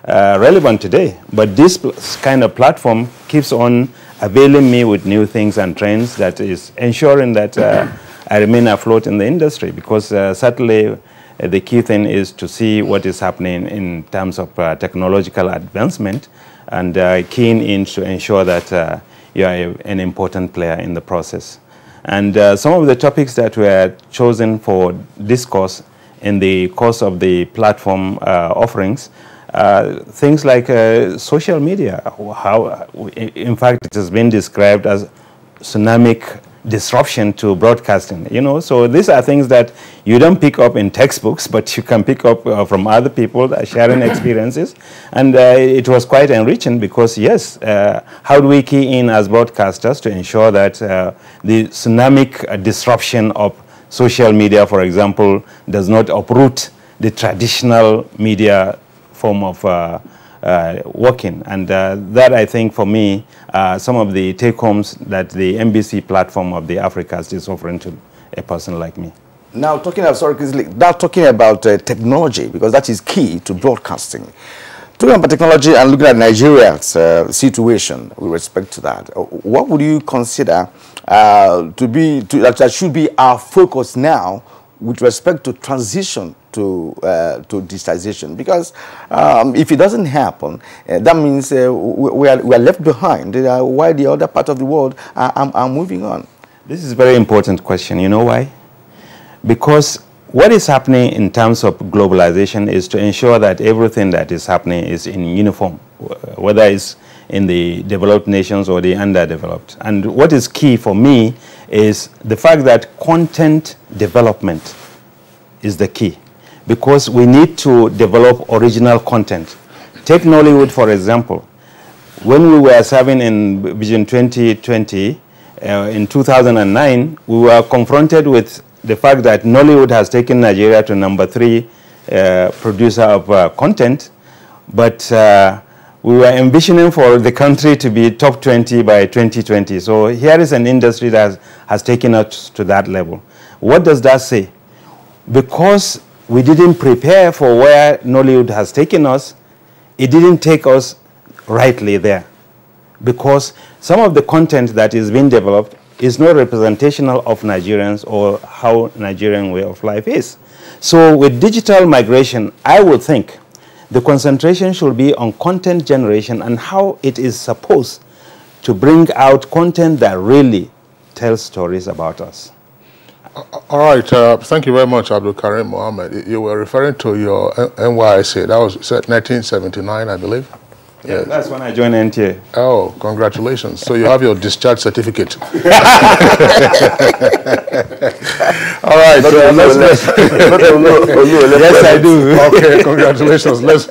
relevant today. But this kind of platform keeps on availing me with new things and trends that is ensuring that I remain afloat in the industry, because certainly the key thing is to see what is happening in terms of technological advancement and keen in to ensure that you are an important player in the process. And some of the topics that were chosen for discourse in the course of the platform offerings, things like social media, how in fact it has been described as tsunamic disruption to broadcasting, you know. So these are things that you don't pick up in textbooks, but you can pick up from other people that are sharing experiences. And it was quite enriching because, yes, how do we key in as broadcasters to ensure that the tsunamic disruption of social media, for example, does not uproot the traditional media form of working. And that, I think, for me, some of the take-homes that the MBC platform of the Africast is offering to a person like me. Now, talking about technology, because that is key to broadcasting. Talking about technology and looking at Nigeria's situation with respect to that, what would you consider that should be our focus now with respect to transition to digitization? Because if it doesn't happen, that means we are left behind while the other part of the world are moving on. This is a very important question. You know why? Because what is happening in terms of globalization is to ensure that everything that is happening is in uniform, whether it's in the developed nations or the underdeveloped. And what is key for me is the fact that content development is the key, because we need to develop original content. Take Nollywood, for example. When we were serving in Vision 2020, in 2009, we were confronted with the fact that Nollywood has taken Nigeria to #3 producer of content, but we were envisioning for the country to be top 20 by 2020. So here is an industry that has taken us to that level. What does that say? Because we didn't prepare for where Nollywood has taken us, it didn't take us rightly there. Because some of the content that is being developed is not representational of Nigerians or how Nigerian way of life is. So with digital migration, I would think the concentration should be on content generation and how it is supposed to bring out content that really tells stories about us. All right, thank you very much, Abdulkarim Mohammed. You were referring to your NYSC. That was 1979, I believe. Yeah, that's when I joined NTA. Oh, congratulations. So you have your discharge certificate. All right. Yes, I do. Okay, congratulations. Let's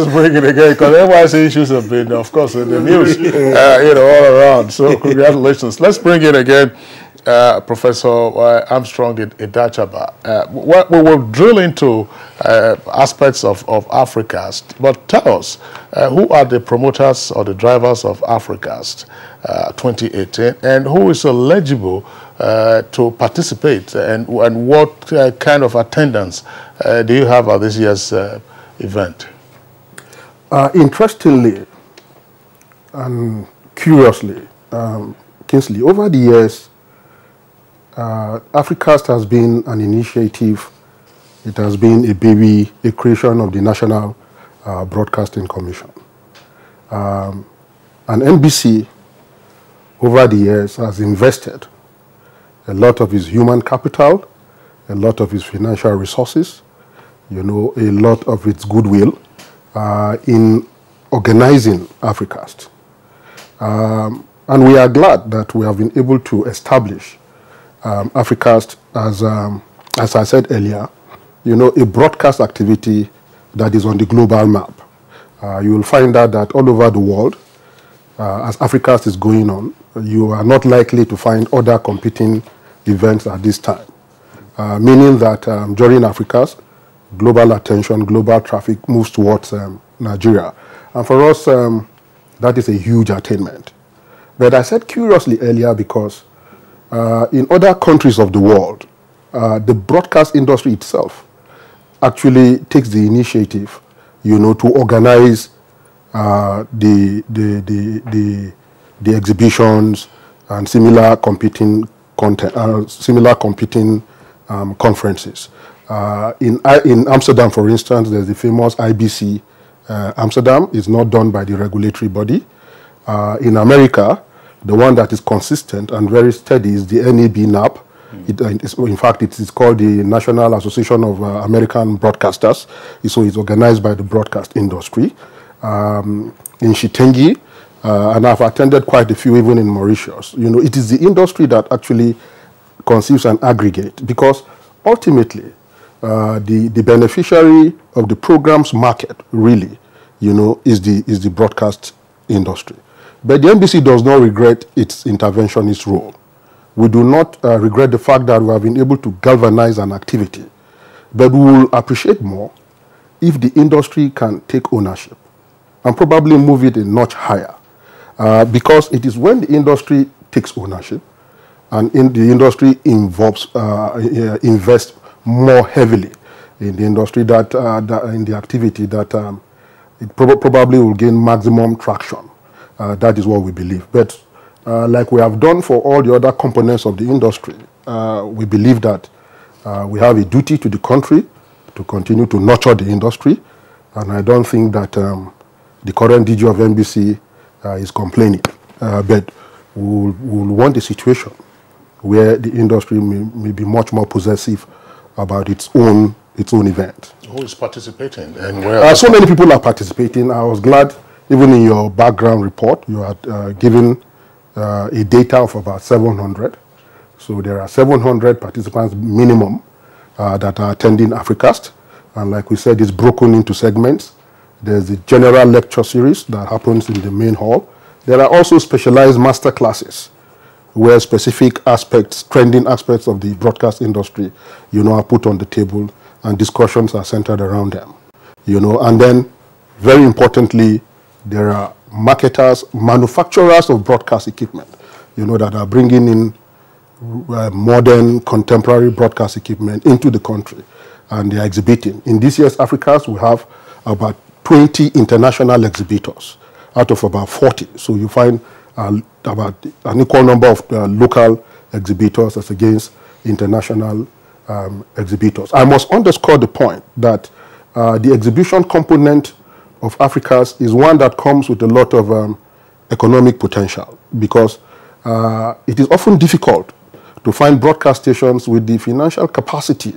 bring it again, because NYC issues have been, of course, in the news, you know, all around. So congratulations. Let's bring it again. Professor Armstrong Idachaba. We will drill into aspects of Africast, but tell us, who are the promoters or the drivers of Africast 2018, and who is eligible to participate, and what kind of attendance do you have at this year's event? Interestingly and curiously, Kingsley, over the years, Africast has been an initiative. It has been a baby, a creation of the National Broadcasting Commission. And NBC, over the years, has invested a lot of its human capital, a lot of its financial resources, a lot of its goodwill in organizing Africast. And we are glad that we have been able to establish Africast as I said earlier, a broadcast activity that is on the global map. You will find out that all over the world, as Africast is going on, you are not likely to find other competing events at this time. Meaning that during Africast, global attention, global traffic moves towards Nigeria. And for us, that is a huge attainment. But I said curiously earlier because in other countries of the world, the broadcast industry itself actually takes the initiative, to organize the exhibitions and similar competing content, conferences. In Amsterdam, for instance, there's the famous IBC Amsterdam. It's not done by the regulatory body. In America, the one that is consistent and very steady is the NAB-NAP. In fact, it is called the National Association of American Broadcasters. So it's organized by the broadcast industry. In Shitengi, and I've attended quite a few even in Mauritius. It is the industry that actually conceives an aggregate, because ultimately the beneficiary of the program's market really, is the broadcast industry. But the NBC does not regret its interventionist role. We do not regret the fact that we have been able to galvanize an activity, but we will appreciate more if the industry can take ownership and probably move it a notch higher, because it is when the industry takes ownership and the industry invests more heavily in the industry in the activity that it probably will gain maximum traction. That is what we believe. But like we have done for all the other components of the industry, we believe that we have a duty to the country to continue to nurture the industry, and I don't think that the current DG of NBC is complaining. But we will want a situation where the industry may be much more possessive about its own event. Who is participating and where? So many people are participating. I was glad, even in your background report, you had given a data of about 700. So there are 700 participants minimum that are attending Africast. And like we said, it's broken into segments. There's the general lecture series that happens in the main hall. There are also specialized master classes where specific aspects, trending aspects of the broadcast industry, are put on the table and discussions are centered around them. And then, very importantly, there are marketers, manufacturers of broadcast equipment, that are bringing in modern, contemporary broadcast equipment into the country, and they are exhibiting. In this year's Africast, we have about 20 international exhibitors out of about 40. So you find about an equal number of local exhibitors as against international exhibitors. I must underscore the point that the exhibition component of Africast is one that comes with a lot of economic potential, because it is often difficult to find broadcast stations with the financial capacity,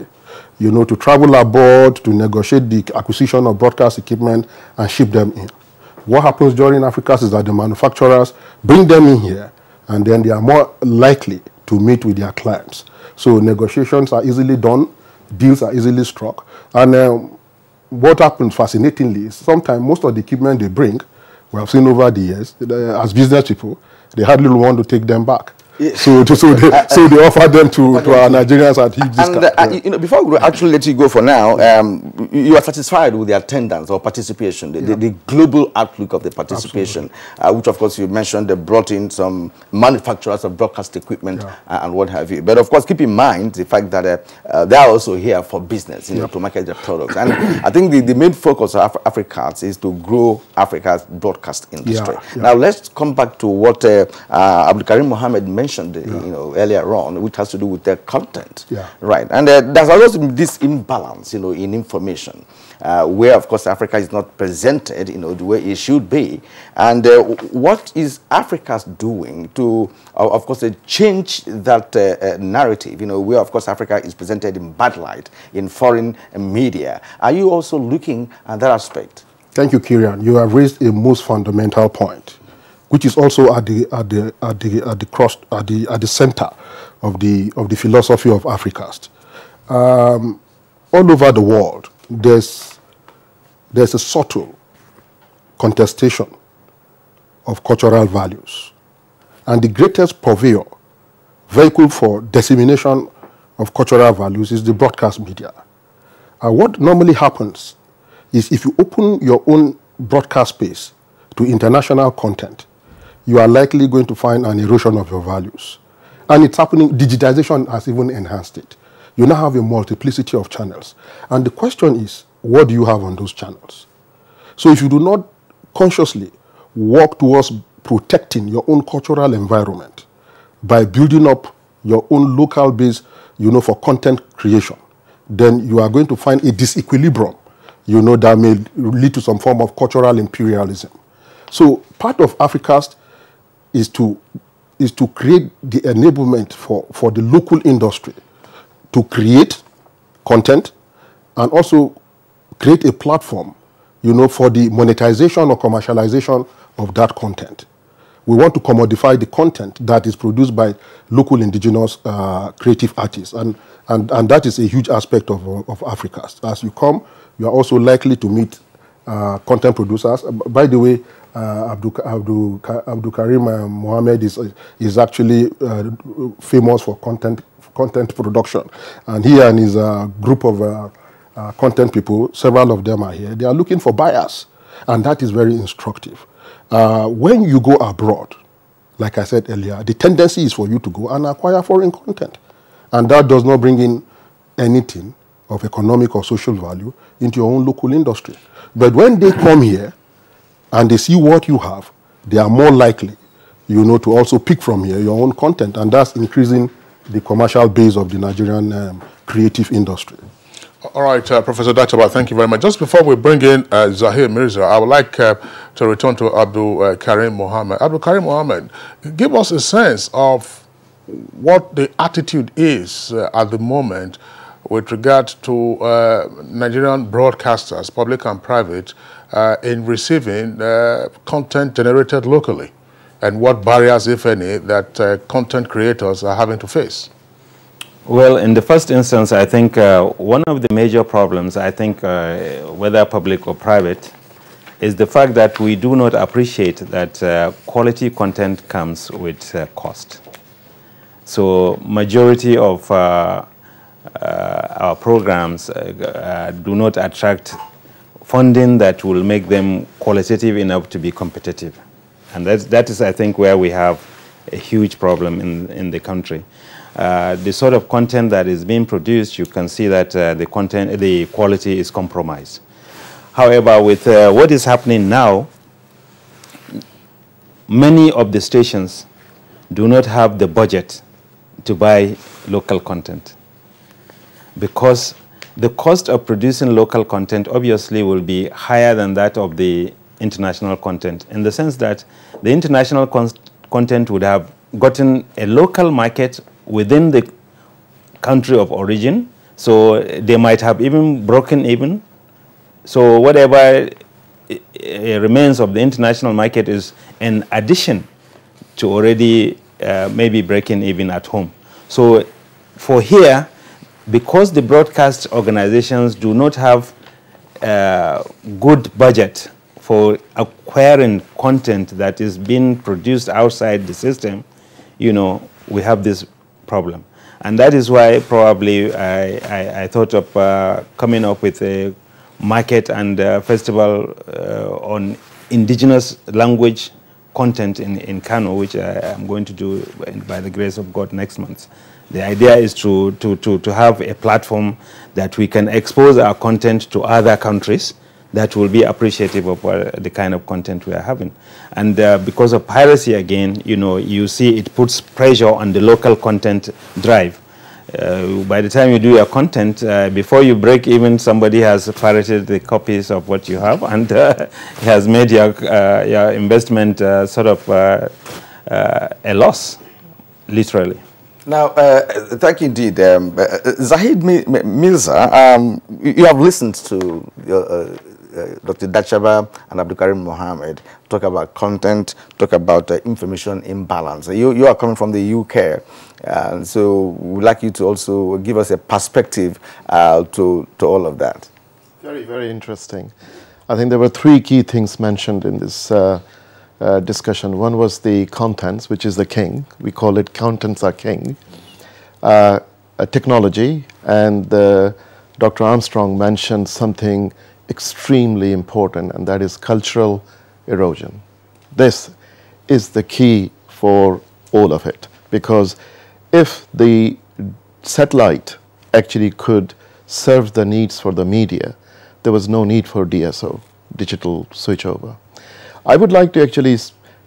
to travel abroad, to negotiate the acquisition of broadcast equipment and ship them in. What happens during Africast is that the manufacturers bring them in here, and then they are more likely to meet with their clients. So negotiations are easily done, deals are easily struck, and what happens fascinatingly is sometimes most of the equipment they bring, we have seen over the years, as business people, they hardly want to take them back. So they offer them to our Nigerians at huge discount. And before we actually let you go for now, you are satisfied with the attendance or participation, the global outlook of the participation, which of course you mentioned they brought in some manufacturers of broadcast equipment and what have you. But of course, keep in mind the fact that they are also here for business, to market their products. And I think the main focus of Africast is to grow Africa's broadcast industry. Now let's come back to what Abdul Karim Mohammed mentioned earlier on, which has to do with their content. Right. And there's always this imbalance, in information, where of course Africa is not presented, the way it should be. And what is Africast doing to, of course, change that narrative, where of course Africa is presented in bad light in foreign media? Are you also looking at that aspect? Thank you, Kieran. You have raised a most fundamental point, which is also at the center of the philosophy of Africast. All over the world, there's a subtle contestation of cultural values, and the greatest purveyor, vehicle for dissemination of cultural values is the broadcast media. What normally happens is if you open your own broadcast space to international content, you are likely going to find an erosion of your values. And it's happening. Digitization has even enhanced it. You now have a multiplicity of channels. And the question is, what do you have on those channels? So if you do not consciously work towards protecting your own cultural environment by building up your own local base, for content creation, then you are going to find a disequilibrium, that may lead to some form of cultural imperialism. So part of Africast is to create the enablement for the local industry to create content and also create a platform, for the monetization or commercialization of that content. We want to commodify the content that is produced by local indigenous creative artists, and that is a huge aspect of Africast. As you come, you are also likely to meet content producers. By the way, Abdul Karim Mohammed is actually famous for content production, and he and his group of content people, several of them are here. They are looking for buyers, and that is very instructive. When you go abroad, like I said earlier, the tendency is for you to go and acquire foreign content, and that does not bring in anything of economic or social value into your own local industry. But when they come here and they see what you have, they are more likely, to also pick from here your own content, and that's increasing the commercial base of the Nigerian creative industry. All right, Professor Dachaba, thank you very much. Just before we bring in Zahir Mirza, I would like to return to Abdul Karim Mohammed. Abdul Karim Mohammed, give us a sense of what the attitude is at the moment with regard to Nigerian broadcasters, public and private, in receiving content generated locally, and what barriers, if any, that content creators are having to face. Well, in the first instance, I think one of the major problems, whether public or private, is the fact that we do not appreciate that quality content comes with cost. So majority of our programs do not attract funding that will make them qualitative enough to be competitive. And that is, I think, where we have a huge problem in the country. The sort of content that is being produced, you can see that the quality is compromised. However, with what is happening now, many of the stations do not have the budget to buy local content, because the cost of producing local content obviously will be higher than that of the international content, in the sense that the international content would have gotten a local market within the country of origin, so they might have even broken even. So whatever remains of the international market is an addition to already maybe breaking even at home. So for here, because the broadcast organizations do not have good budget for acquiring content that is being produced outside the system, we have this problem. And that is why probably I thought of coming up with a market and festival on indigenous language content in Kano, which I am going to do by the grace of God next month. The idea is to have a platform that we can expose our content to other countries that will be appreciative of the kind of content we are having. And because of piracy again, you know, you see it puts pressure on the local content drive. By the time you do your content, before you break even, somebody has pirated the copies of what you have and has made your investment sort of a loss, literally. Now, thank you indeed. Zahid Mirza, you have listened to Dr. Dachaba and Abdul Karim Mohammed talk about content, talk about information imbalance. You are coming from the UK, so we'd like you to also give us a perspective to all of that. Very, very interesting. I think there were three key things mentioned in this discussion. One was the contents, which is the king. We call it contents are king. Technology, and Dr. Armstrong mentioned something extremely important, and that is cultural erosion. This is the key for all of it, because if the satellite actually could serve the needs for the media, there was no need for DSO, digital switchover. I would like to actually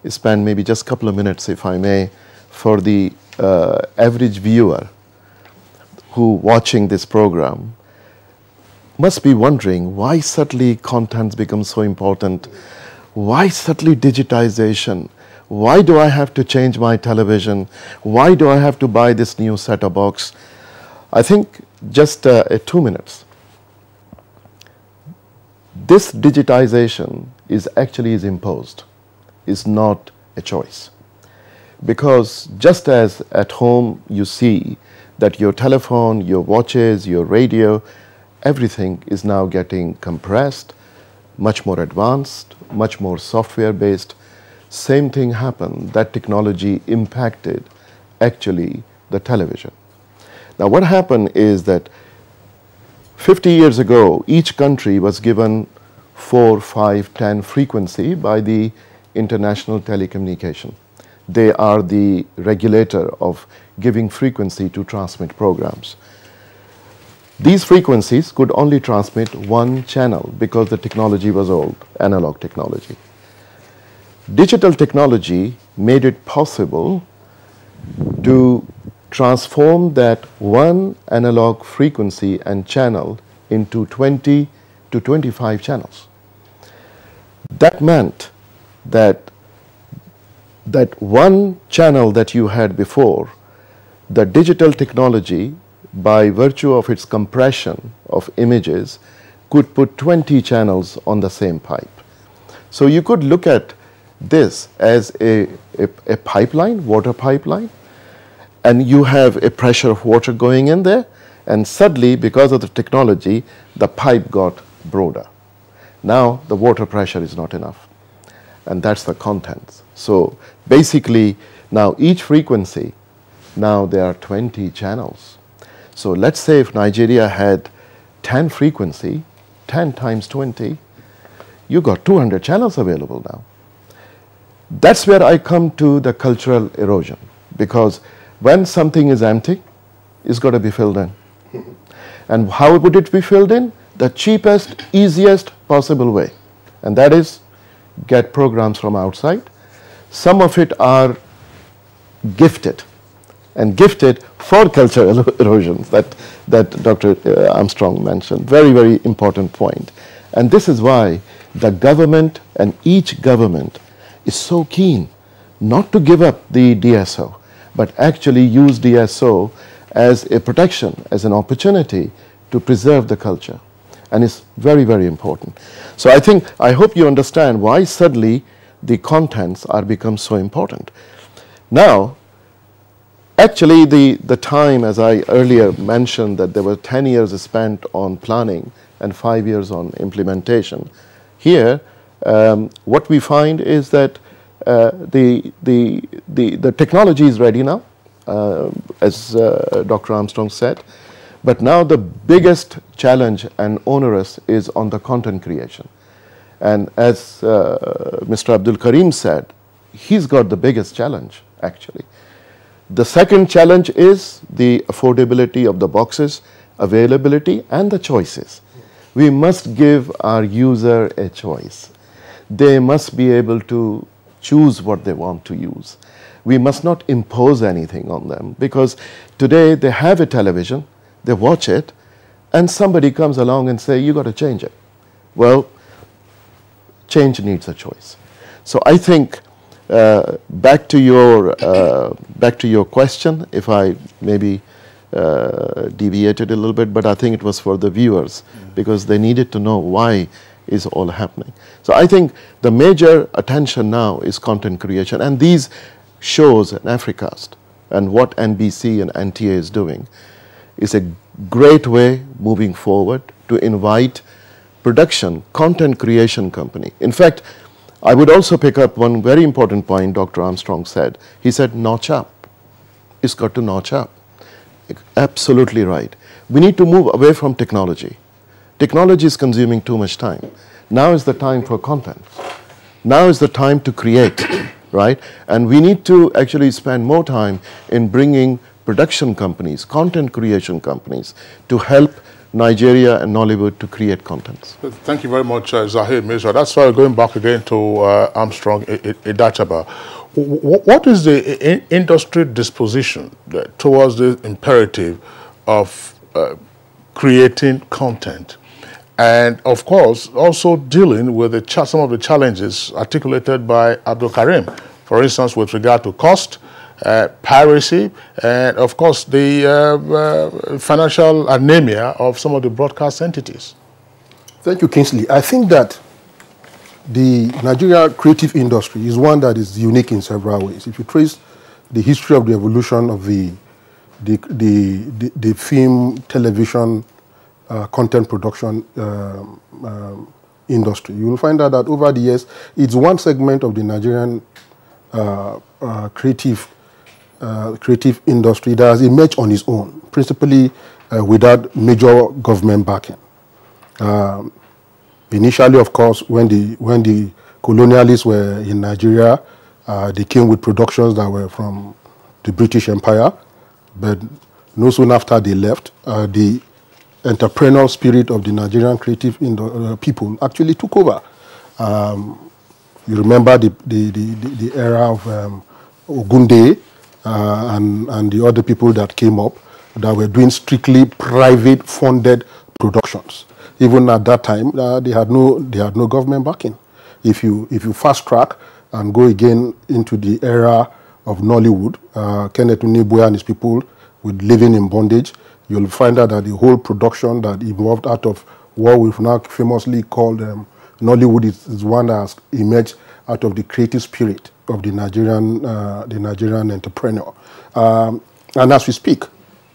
spend maybe just a couple of minutes, if I may, for the average viewer who watching this program must be wondering why suddenly contents become so important, why suddenly digitization, why do I have to change my television, why do I have to buy this new set-top box. I think just 2 minutes. This digitization is actually imposed, is not a choice. Because just as at home you see that your telephone, your watches, your radio, everything is now getting compressed, much more advanced, much more software based. Same thing happened, that technology impacted actually the television. Now what happened is that 50 years ago, each country was given 4, 5, 10 frequency by the International Telecommunication. They are the regulator of giving frequency to transmit programs. These frequencies could only transmit one channel because the technology was old, analog technology. Digital technology made it possible to transform that one analog frequency and channel into 20 to 25 channels. That meant that one channel that you had before, the digital technology, by virtue of its compression of images, could put 20 channels on the same pipe. So you could look at this as a pipeline, water pipeline, and you have a pressure of water going in there, and suddenly, because of the technology, the pipe got broader. Now the water pressure is not enough, and that's the contents. So basically, now each frequency, now there are 20 channels. So let's say if Nigeria had 10 frequency, 10 times 20, you got 200 channels available now. That's where I come to the cultural erosion, because when something is empty, it's got to be filled in. And how would it be filled in? The cheapest, easiest possible way, and that is get programs from outside. Some of it are gifted, and gifted for cultural erosions that Dr. Armstrong mentioned. Very, very important point. And this is why the government and each government is so keen not to give up the DSO, but actually use DSO as a protection, as an opportunity to preserve the culture. And it's very, very important. So I hope you understand why suddenly the contents are become so important. Now, actually the time, as I earlier mentioned, that there were 10 years spent on planning and 5 years on implementation. Here, what we find is that the technology is ready now. as Dr. Armstrong said. But now the biggest challenge and onerous is on the content creation. And as Mr. Abdul Karim said, he's got the biggest challenge, actually. The second challenge is the affordability of the boxes, availability, and the choices. We must give our user a choice. They must be able to choose what they want to use. We must not impose anything on them, because today they have a television, they watch it, and somebody comes along and say, you got to change it. Well, change needs a choice. So I think back to your question, if I maybe deviated a little bit, but I think it was for the viewers, because they needed to know why is all happening. So I think the major attention now is content creation, and these shows in Africast and what NBC and NTA is doing is a great way moving forward to invite production, content creation company. In fact, I would also pick up one very important point Dr. Armstrong said. He said, notch up. It's got to notch up. Absolutely right. We need to move away from technology. Technology is consuming too much time. Now is the time for content. Now is the time to create, right? And we need to actually spend more time in bringing production companies, content creation companies, to help Nigeria and Nollywood to create contents. Thank you very much, Zahir Mirza. That's why we're going back again to Armstrong Idachaba. What is the industry disposition towards the imperative of creating content? And of course, also dealing with some of the challenges articulated by Abdul Karim, for instance, with regard to cost, piracy, and of course the financial anemia of some of the broadcast entities. Thank you, Kingsley. I think that the Nigeria creative industry is one that is unique in several ways. If you trace the history of the evolution of the film, television, content production industry, you will find out that over the years, it's one segment of the Nigerian creative industry that has emerged on its own, principally without major government backing. Initially, of course, when the colonialists were in Nigeria, they came with productions that were from the British Empire, but no soon after they left, the entrepreneurial spirit of the Nigerian creative people actually took over. You remember the era of Ogunde and the other people that came up that were doing strictly private funded productions. Even at that time, they had no government backing. If you fast track and go again into the era of Nollywood, Kenneth Unibuya and his people with Living in Bondage, you'll find out that the whole production that evolved out of what we've now famously called Nollywood is one that has emerged out of the creative spirit of the Nigerian entrepreneur. And as we speak,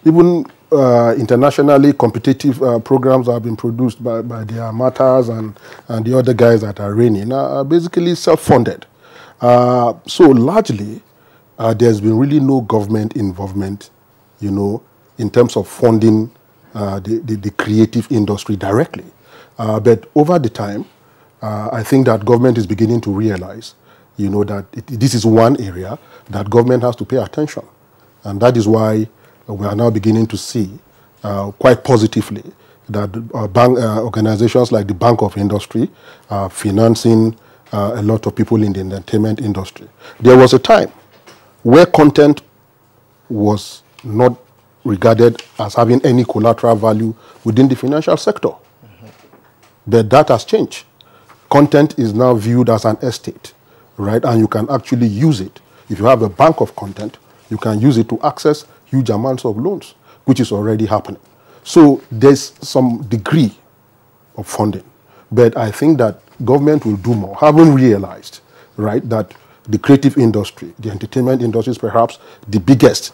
even internationally competitive programs have been produced by the Amatas and the other guys that are reigning are basically self-funded. So largely, there's been really no government involvement, in terms of funding the creative industry directly. But over the time, I think that government is beginning to realize, that this is one area that government has to pay attention. And that is why we are now beginning to see quite positively that organizations like the Bank of Industry are financing a lot of people in the entertainment industry. There was a time where content was not regarded as having any collateral value within the financial sector. But that has changed. Content is now viewed as an estate, right? And you can actually use it. If you have a bank of content, you can use it to access huge amounts of loans, which is already happening. So there's some degree of funding. But I think that government will do more, having realized, right, that the creative industry, the entertainment industry is perhaps the biggest,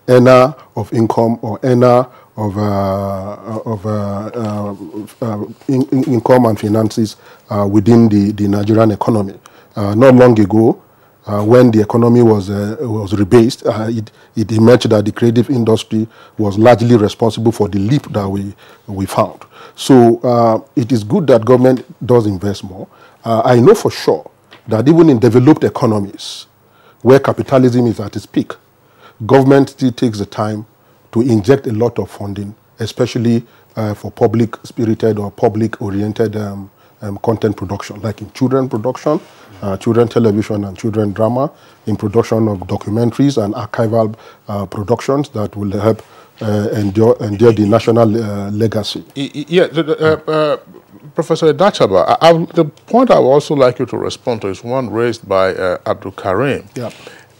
earner of income or earner of income and finances within the Nigerian economy. Not long ago, when the economy was rebased, it emerged that the creative industry was largely responsible for the leap that we found. So it is good that government does invest more. I know for sure that even in developed economies, where capitalism is at its peak, government still takes the time to inject a lot of funding, especially for public-spirited or public-oriented content production, like in children production, children television and children drama, in production of documentaries and archival productions that will help endure the national legacy. Yeah, Professor Dachaba, the point I would also like you to respond to is one raised by Abdul Karim. Yeah.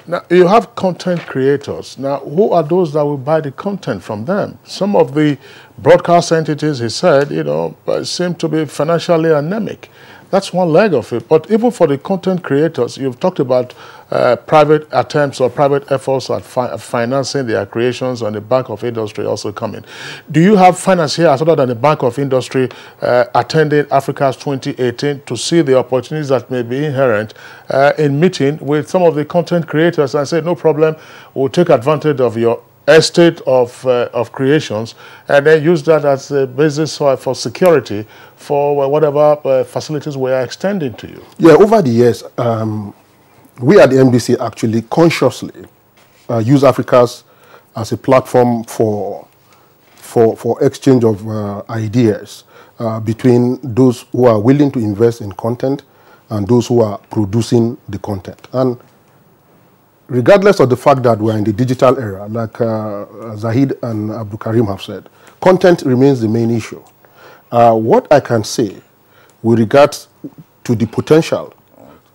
Now, you have content creators. Now, who are those that will buy the content from them? Some of the broadcast entities, he said, seem to be financially anemic. That's one leg of it. But even for the content creators, you've talked about private attempts or private efforts at financing their creations on the back of industry also coming. Do you have financiers other than the Bank of Industry attending Africa's 2018 to see the opportunities that may be inherent in meeting with some of the content creators and say, no problem, we'll take advantage of your estate of creations and then use that as a basis for security for whatever facilities we are extending to you? Yeah, over the years, we at the NBC actually consciously use Africast as a platform for exchange of ideas between those who are willing to invest in content and those who are producing the content. And regardless of the fact that we're in the digital era, like Zahid and Abdul Karim have said, content remains the main issue. What I can say with regards to the potential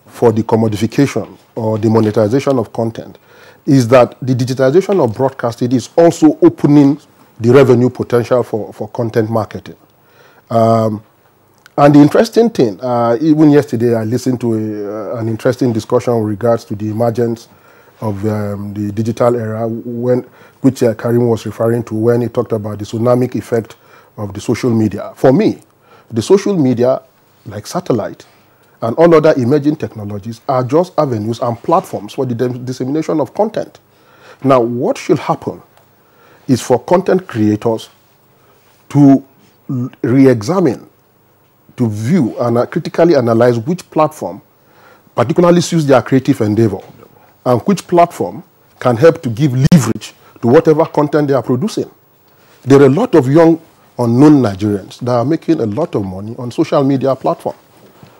for the commodification or the monetization of content is that the digitization of broadcasting is also opening the revenue potential for content marketing. And the interesting thing, even yesterday I listened to an interesting discussion with regards to the emergence of the digital era, which Karim was referring to when he talked about the tsunami effect of the social media. For me, the social media, like satellite and all other emerging technologies, are just avenues and platforms for the dissemination of content. Now, what should happen is for content creators to re-examine, to view and critically analyze which platform particularly suits their creative endeavor and which platform can help to give leverage to whatever content they are producing. There are a lot of young, unknown Nigerians that are making a lot of money on social media platforms.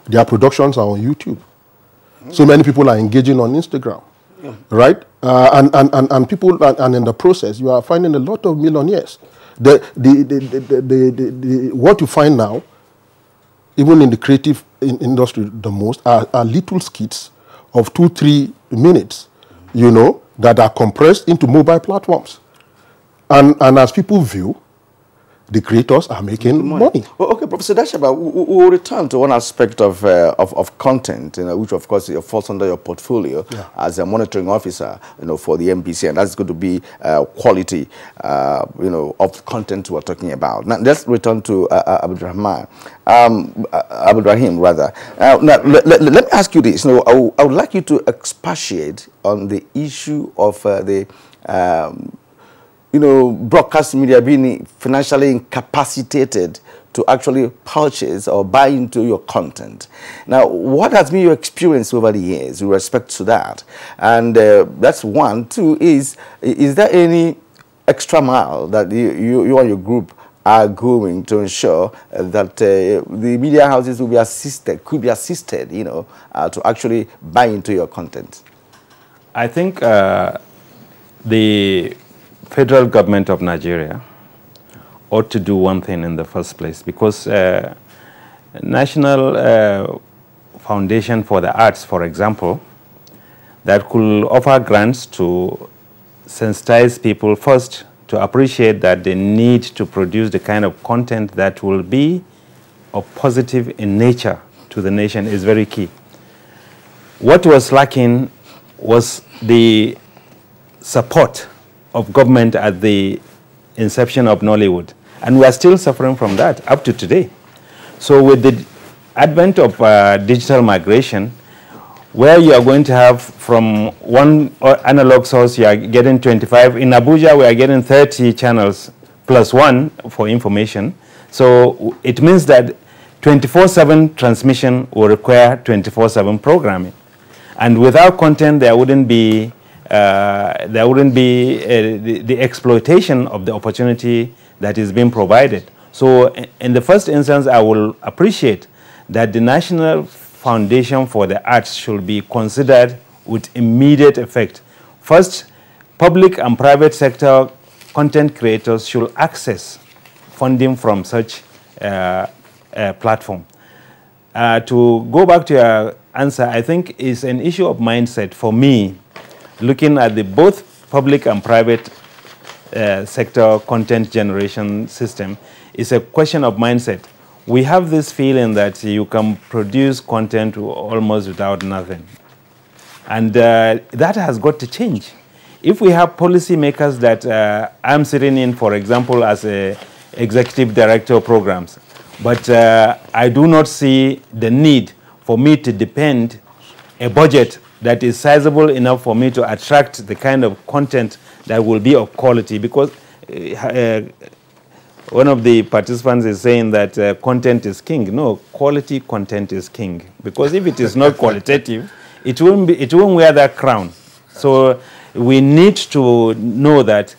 Their productions are on YouTube. So many people are engaging on Instagram, right? And people, and in the process, you are finding a lot of millionaires. What you find now, even in the creative industry the most, are little skits of 2-3 minutes, that are compressed into mobile platforms. And as people view, the creators are making money. Well, okay, Professor Dachaba, we'll return to one aspect of content, which of course falls under your portfolio as a monitoring officer, for the MPC, and that's going to be quality, of content we're talking about. Now, let's return to Abdul Rahim, rather. Now, let me ask you this. I would like you to expatiate on the issue of the broadcast media being financially incapacitated to actually purchase or buy into your content. Now, what has been your experience over the years with respect to that? And that's one. Two, is there any extra mile that you and your group are going to ensure that the media houses will be could be assisted, to actually buy into your content? I think the federal government of Nigeria ought to do one thing in the first place, because National Foundation for the Arts, for example, that could offer grants to sensitize people first to appreciate that they need to produce the kind of content that will be of positive in nature to the nation is very key. What was lacking was the support of government at the inception of Nollywood. And we are still suffering from that up to today. So with the advent of digital migration, where you are going to have from one analog source, you are getting 25. In Abuja, we are getting 30 channels plus one for information. So it means that 24/7 transmission will require 24/7 programming. And without content, there wouldn't be the exploitation of the opportunity that is being provided. So in the first instance, I will appreciate that the National Foundation for the Arts should be considered with immediate effect. First, public and private sector content creators should access funding from such platform. To go back to your answer, I think it's an issue of mindset for me, looking at the both public and private sector content generation system. It's a question of mindset. We have this feeling that you can produce content almost without nothing. And that has got to change. If we have policymakers that I'm sitting in, for example, as a executive director of programs, but I do not see the need for me to depend a budget that is sizable enough for me to attract the kind of content that will be of quality, because one of the participants is saying that content is king. No, quality content is king, because if it is not qualitative, it won't wear that crown. So we need to know that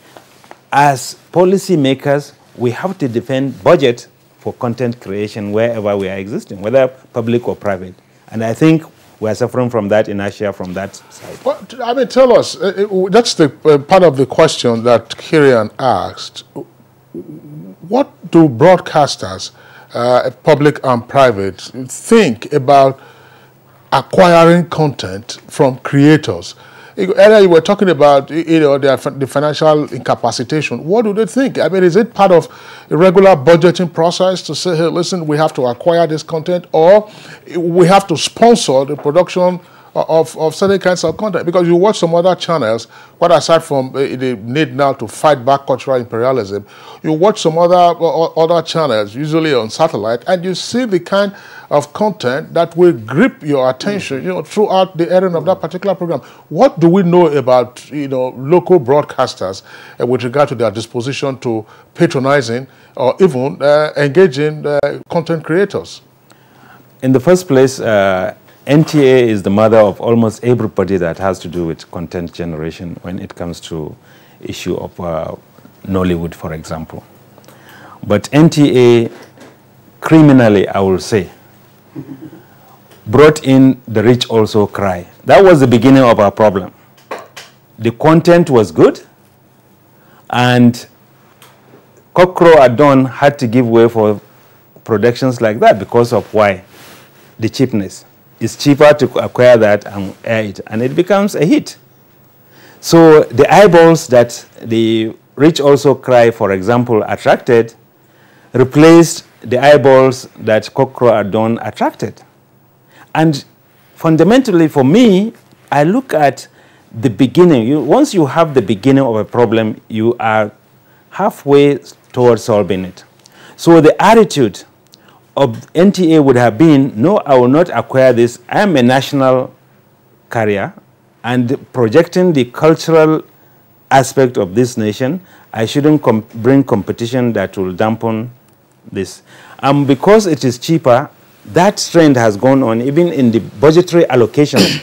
as policymakers, we have to defend budget for content creation wherever we are existing, whether public or private. And I think we are suffering from that inertia from that side. Well, I mean, tell us, that's the part of the question that Kirian asked. What do broadcasters, public and private, think about acquiring content from creators? Earlier you were talking about the financial incapacitation. What do they think? I mean, is it part of a regular budgeting process to say, hey, listen, we have to acquire this content, or we have to sponsor the production of certain kinds of content? Because you watch some other channels, quite aside from the need now to fight back cultural imperialism, you watch some other channels, usually on satellite, and you see the kind of content that will grip your attention, throughout the airing of that particular program. What do we know about, local broadcasters with regard to their disposition to patronizing or even engaging content creators? In the first place, NTA is the mother of almost everybody that has to do with content generation when it comes to issue of Nollywood, for example. But NTA, criminally, I will say, brought in The Rich Also Cry. That was the beginning of our problem. The content was good, and Cockcrow at Dawn had to give way for productions like that because of why? The cheapness. It's cheaper to acquire that and air it, and it becomes a hit. So the eyeballs that The Rich Also Cry, for example, attracted, replaced the eyeballs that Cockcrow at Dawn attracted. And fundamentally, for me, I look at the beginning. Once you have the beginning of a problem, you are halfway towards solving it. So the attitude of NTA would have been, no, I will not acquire this. I am a national carrier, and projecting the cultural aspect of this nation, I shouldn't bring competition that will dampen this. Because it is cheaper, that trend has gone on. Even in the budgetary allocation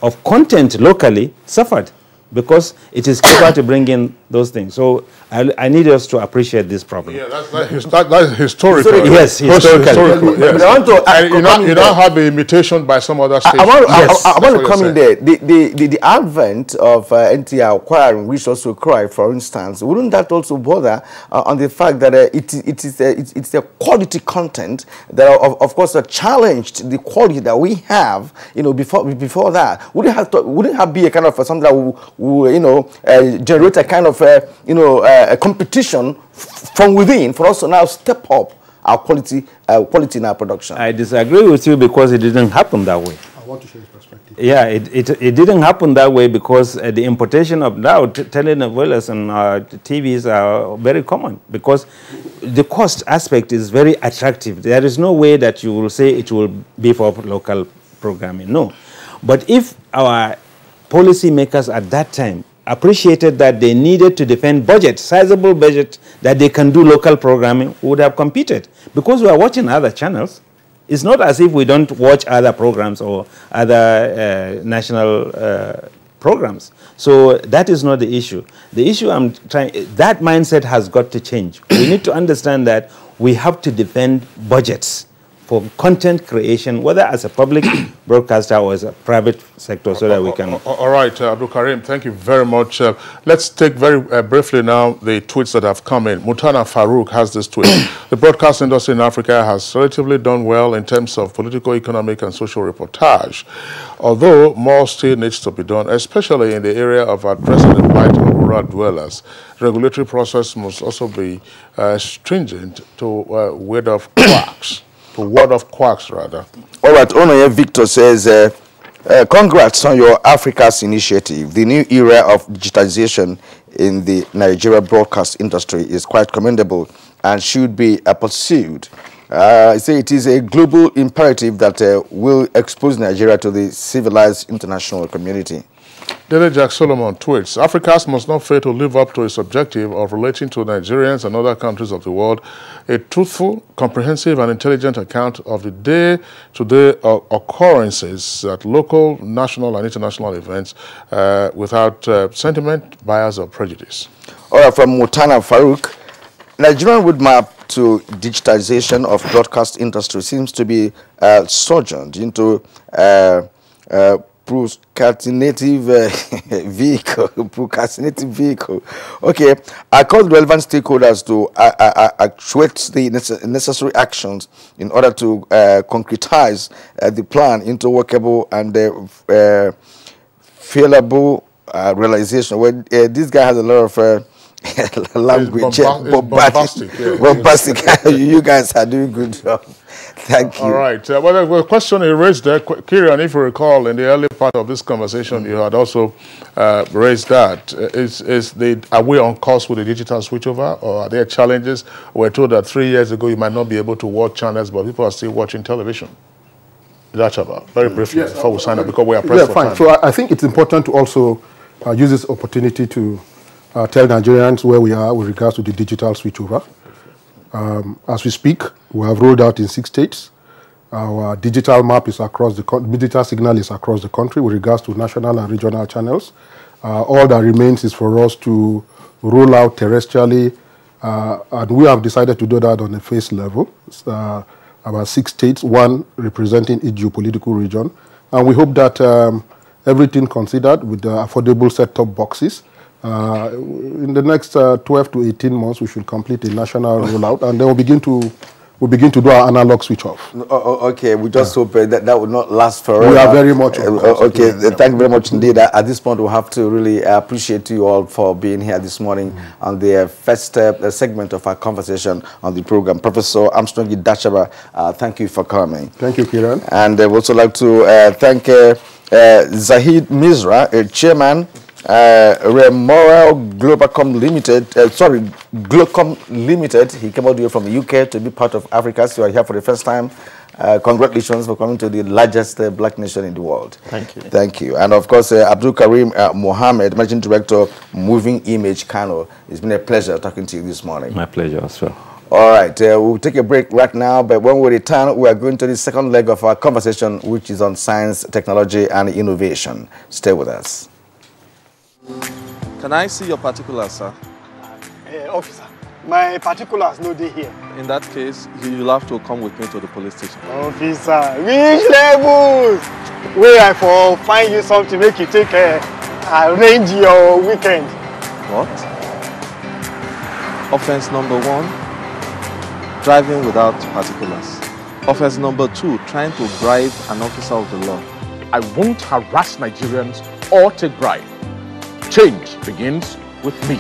of content locally suffered, because it is cheaper to bring in those things. So I need us to appreciate this problem. Yeah, that's historical. Yes, historical. Yes. You don't have the imitation by some other states. I want to come in there. The advent of NTA acquiring Rich Also Cry, for instance, wouldn't that also bother on the fact that it's a quality content that, of course, challenged the quality that we have, before that? Wouldn't have be a kind of something that will generate a kind of a competition from within for us to now step up our quality in our production? I disagree with you, because it didn't happen that way. I want to share his perspective. Yeah, it didn't happen that way, because the importation of now telenovelas and TVs are very common, because the cost aspect is very attractive. There is no way that you will say it will be for local programming. No. But if our policymakers at that time appreciated that they needed to defend budget, sizable budget, that they can do local programming, we would have competed. Because we are watching other channels. It's not as if we don't watch other programs or other national programs. So that is not the issue. The issue that mindset has got to change. We need to understand that we have to defend budgets for content creation, whether as a public broadcaster or as a private sector, so that we can... All right, Abdul Karim, thank you very much. Let's take very briefly now the tweets that have come in. Mutana Farouk has this tweet. The broadcast industry in Africa has relatively done well in terms of political, economic, and social reportage, although more still needs to be done, especially in the area of addressing the plight of rural dwellers. The regulatory process must also be stringent to ward off quacks. To ward off quacks, rather. All right, Onoye Victor says, congrats on your Africast initiative. The new era of digitization in the Nigeria broadcast industry is quite commendable and should be pursued. I say it is a global imperative that will expose Nigeria to the civilized international community. Dele Jack Solomon tweets, Africast must not fail to live up to its objective of relating to Nigerians and other countries of the world a truthful, comprehensive, and intelligent account of the day-to-day occurrences at local, national, and international events without sentiment, bias, or prejudice. All right, from Mutana Farouk, Nigerian roadmap to digitization of broadcast industry seems to be sojourned into procrastinative vehicle. Okay, I called relevant stakeholders to actuate the necessary actions in order to concretize the plan into workable and feasible realization. Well, this guy has a lot of language, bombastic. You guys are doing good job. Thank you. All right. Well, the question you raised there, Kieran, if you recall, in the early part of this conversation, you had also raised that. Are we on course with the digital switchover, or are there challenges? We're told that 3 years ago you might not be able to watch channels, but people are still watching television. Ilachaba, very briefly, before we sign up, because we are pressed for time. So I think it's important to also use this opportunity to tell Nigerians where we are with regards to the digital switchover. As we speak, we have rolled out in 6 states. Our digital map is across the digital signal is across the country with regards to national and regional channels. All that remains is for us to roll out terrestrially, and we have decided to do that on a phase level. About 6 states, 1 representing each geopolitical region, and we hope that everything considered with the affordable set-top boxes. In the next 12 to 18 months, we should complete a national rollout, and then we'll begin to do our analog switch off. Okay, we just hope that will not last forever. We are very much okay. Thank you very much indeed. At this point, we'll have to really appreciate you all for being here this morning on the first segment of our conversation on the program. Professor Armstrong Idachaba, thank you for coming. Thank you, Kiran. And we'd also like to thank Zahid Misra, chairman, Remoral Globacom Limited, Globacom Limited. He came all the way from the UK to be part of Africa, so you are here for the first time. Congratulations for coming to the largest black nation in the world. Thank you. Thank you. And of course, Abdul Karim Mohammed, Managing Director, Moving Image Kano. It's been a pleasure talking to you this morning. My pleasure as well. All right, we'll take a break right now, but when we return, we are going to the second leg of our conversation, which is on science, technology, and innovation. Stay with us. Can I see your particulars, sir? Officer, my particulars no dey here. In that case, you'll have to come with me to the police station. Officer, which levels? Where I for find you something make you take arrange your weekend. What? Offense number 1, driving without particulars. Offense number 2, trying to bribe an officer of the law. I won't harass Nigerians or take bribe. Change begins with me.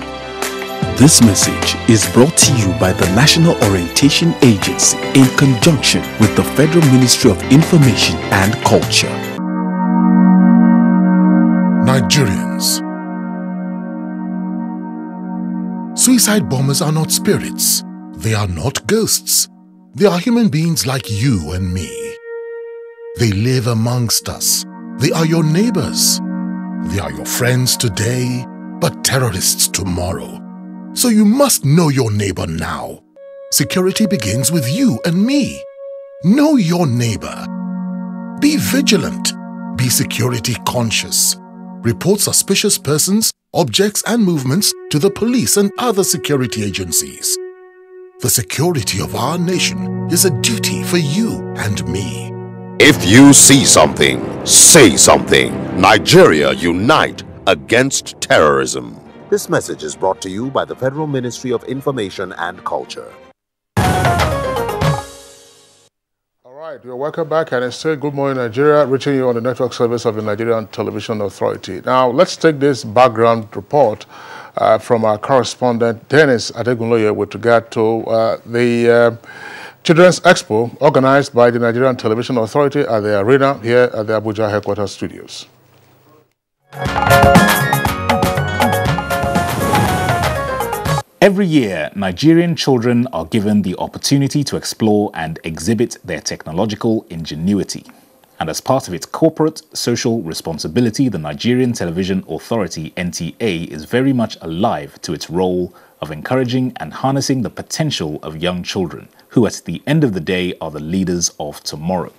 This message is brought to you by the National Orientation Agency in conjunction with the Federal Ministry of Information and Culture. Nigerians. Suicide bombers are not spirits. They are not ghosts. They are human beings like you and me. They live amongst us, They are your neighbors. They are your friends today, but terrorists tomorrow. So you must know your neighbor now. Security begins with you and me. Know your neighbor. Be vigilant. Be security conscious. Report suspicious persons, objects, and movements to the police and other security agencies. The security of our nation is a duty for you and me. If you see something, say something. Nigeria, unite against terrorism. This message is brought to you by the Federal Ministry of Information and Culture. All right, you're welcome back, and it's still Good Morning Nigeria, reaching you on the network service of the Nigerian Television Authority. Now, let's take this background report from our correspondent, Dennis Adegunloye, with regard to the Children's Expo organized by the Nigerian Television Authority at the arena here at the Abuja headquarters studios. Every year, Nigerian children are given the opportunity to explore and exhibit their technological ingenuity. And as part of its corporate social responsibility, the Nigerian Television Authority, NTA, is very much alive to its role of encouraging and harnessing the potential of young children, who at the end of the day are the leaders of tomorrow.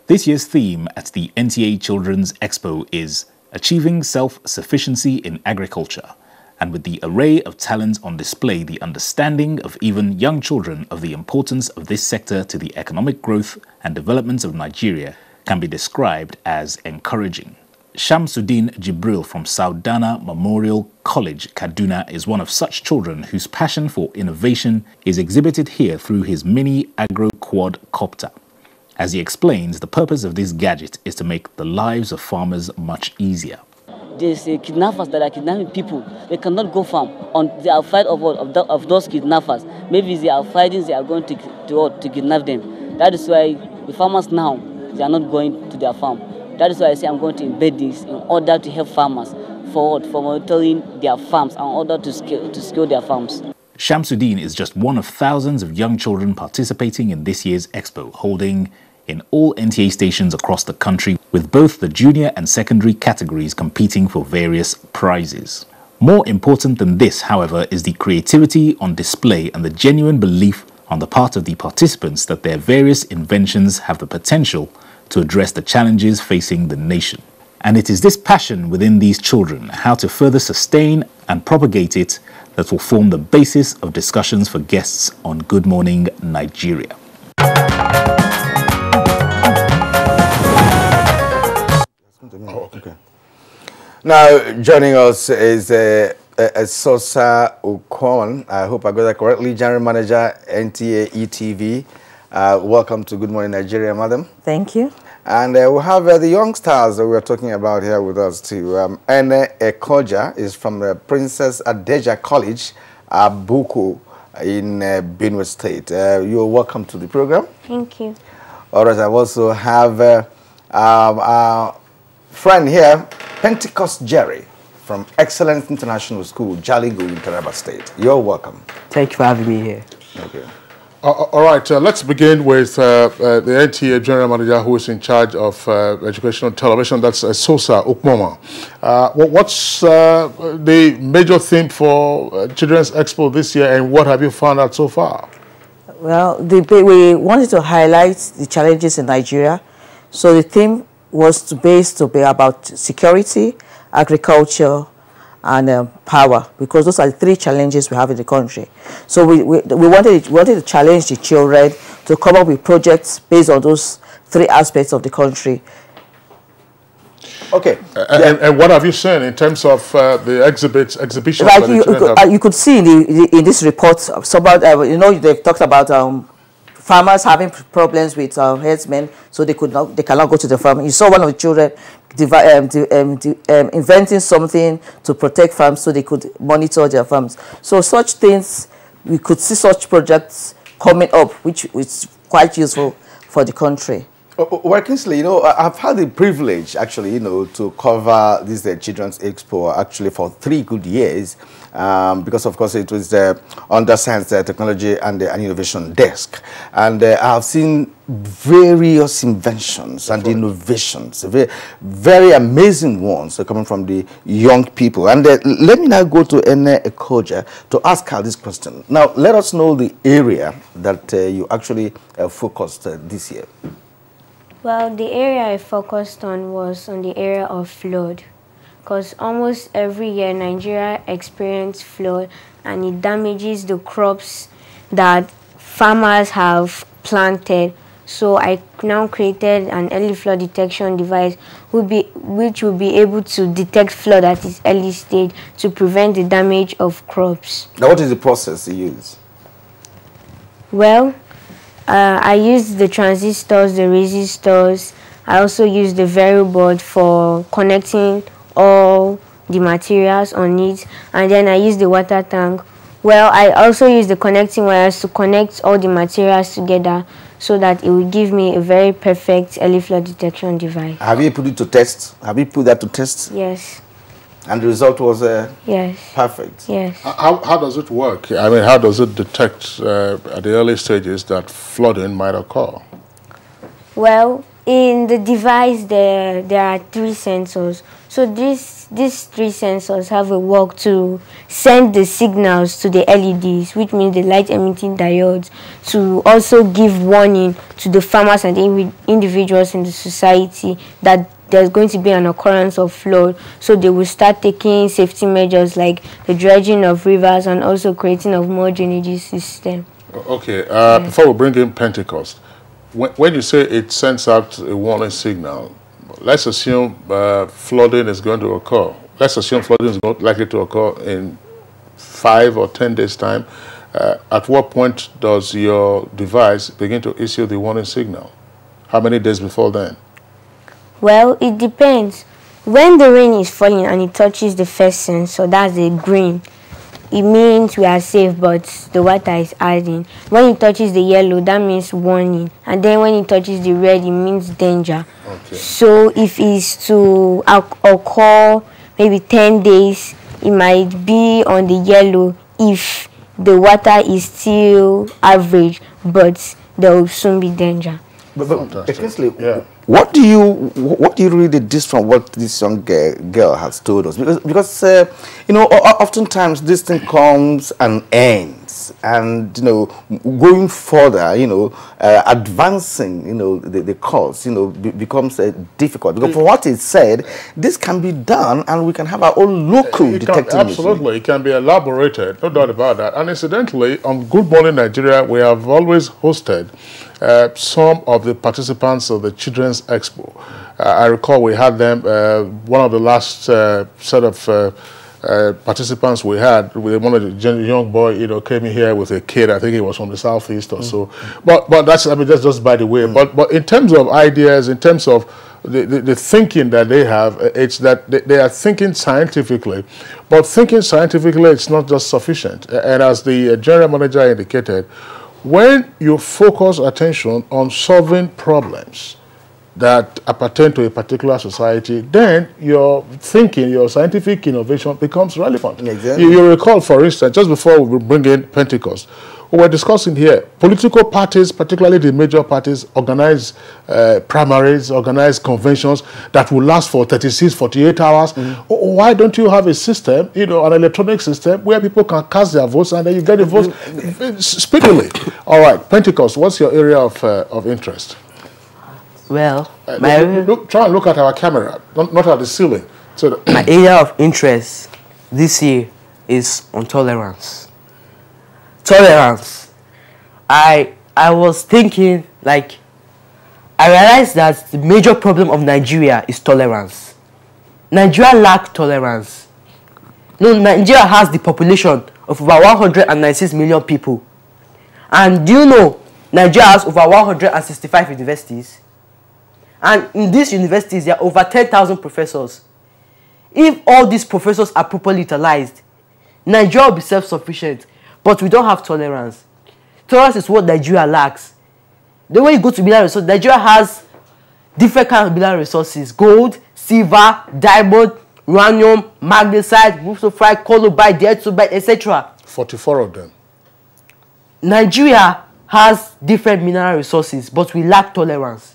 This year's theme at the NTA Children's Expo is Achieving Self-Sufficiency in Agriculture. And with the array of talent on display, the understanding of even young children of the importance of this sector to the economic growth and development of Nigeria can be described as encouraging. Shamsuddin Jibril from Saudana Memorial College, Kaduna, is one of such children whose passion for innovation is exhibited here through his mini agro quadcopter. As he explains, the purpose of this gadget is to make the lives of farmers much easier. There's kidnappers that are kidnapping people. They cannot go farm. They are afraid of those kidnappers. Maybe they are fighting, they are going to kidnap them. That is why the farmers now, they are not going to their farm. That is why I say I'm going to embed this in order to help farmers for monitoring their farms, in order to scale their farms. Shamsuddin is just one of thousands of young children participating in this year's expo, holding in all NTA stations across the country, with both the junior and secondary categories competing for various prizes. More important than this, however, is the creativity on display and the genuine belief on the part of the participants that their various inventions have the potential to address the challenges facing the nation. And it is this passion within these children, how to further sustain and propagate it, that will form the basis of discussions for guests on Good Morning Nigeria. Oh, okay. Now, joining us is Sosa Ukon. I hope I got that correctly. General Manager, NTA ETV. Welcome to Good Morning Nigeria, madam. Thank you. And we have the young stars that we're talking about here with us too. Ene Ekoja is from the Princess Adeja College, Abuku in Benue State. You're welcome to the program. Thank you. All right, I also have our friend here, Pentecost Jerry, from Excellence International School, Jalingo in Taraba State. You're welcome. Thank you for having me here. Thank you. All right, let's begin with the NTA General Manager who is in charge of educational television. That's Sosa Ukmoma. What's the major theme for Children's Expo this year, and what have you found out so far? Well, we wanted to highlight the challenges in Nigeria. So the theme was to be about security, agriculture, and power, because those are the three challenges we have in the country. So we wanted to challenge the children to come up with projects based on those three aspects of the country. Okay. And what have you seen in terms of the exhibitions? Like you could see in this report, they've talked about farmers having problems with herdsmen, so they cannot go to the farm. You saw one of the children inventing something to protect farms so they could monitor their farms. So such things, we could see such projects coming up, which is quite useful for the country. Well, Kingsley, I've had the privilege, actually, to cover this Children's Expo actually for 3 good years, because, of course, it was under Science, Technology and Innovation Desk. And I've seen various inventions and innovations, very, very amazing ones coming from the young people. And let me now go to Ene Ekoja to ask her this question. Now, let us know the area that you actually focused this year. Well, the area I focused on was on the area of flood, because almost every year Nigeria experiences flood and it damages the crops that farmers have planted. So I now created an early flood detection device which will be able to detect flood at its early stage to prevent the damage of crops. Now, what is the process you use? Well, I use the transistors, the resistors. I also use the variable for connecting all the materials on it. And then I use the water tank. Well, I also use the connecting wires to connect all the materials together so that it will give me a very perfect early flood detection device. Have you put it to test? Have you put that to test? Yes. And the result was yes. Perfect. Yes. How does it work? I mean, how does it detect at the early stages that flooding might occur? Well, in the device there are 3 sensors. So these 3 sensors have a work to send the signals to the LEDs, which means the light emitting diodes, to also give warning to the farmers and the individuals in the society that there's going to be an occurrence of flood. So they will start taking safety measures like the dredging of rivers and also creating of more drainage system. Okay, before we bring in Pentecost, when you say it sends out a warning signal, let's assume flooding is going to occur. Let's assume flooding is not likely to occur in 5 or 10 days' time. At what point does your device begin to issue the warning signal? How many days before then? Well, it depends. When the rain is falling and it touches the first sensor, that's the green, it means we are safe, but the water is adding. When it touches the yellow, that means warning. And then when it touches the red, it means danger. Okay. So if it's to occur maybe 10 days, it might be on the yellow if the water is still average, but there will soon be danger. But Kingsley, what do you really deduce from what this young girl has told us? Because oftentimes this thing comes and ends, and going further, advancing, the course, becomes difficult. Because for what is said, this can be done, and we can have our own local detecting machine. Absolutely, it can be elaborated, no doubt about that. And incidentally, on Good Morning Nigeria, we have always hosted some of the participants of the Children's Expo. I recall we had them, one of the last set of participants we had, one of the young boy, came in here with a kid. I think he was from the southeast or so. But that's, I mean, that's just by the way. But in terms of ideas, in terms of the thinking that they have, it's that they are thinking scientifically. But thinking scientifically, it's not just sufficient. And as the general manager indicated, when you focus attention on solving problems that appertain to a particular society, then your thinking, your scientific innovation becomes relevant. Exactly. You recall, for instance, just before we bring in Pentecost, we were discussing here, political parties, particularly the major parties, organize primaries, organize conventions that will last for 36, 48 hours. Why don't you have a system, an electronic system, where people can cast their votes and then you get the votes speedily? All right, Pentecost, what's your area of interest? Well, try and look at our camera, not at the ceiling. So my area of interest this year is on tolerance. Tolerance. I was thinking, I realized that the major problem of Nigeria is tolerance. Nigeria lacks tolerance. No, Nigeria has the population of over 196 million people. And do you know, Nigeria has over 165 universities? And in these universities, there are over 10,000 professors. If all these professors are properly utilized, Nigeria will be self-sufficient. But we don't have tolerance. Tolerance is what Nigeria lacks. The way you go to Milan, so Nigeria has different kind of mineral resources: gold, silver, diamond, uranium, magnesite, wolframite, columbite, diatomite, etc. 44 of them. Nigeria has different mineral resources, but we lack tolerance.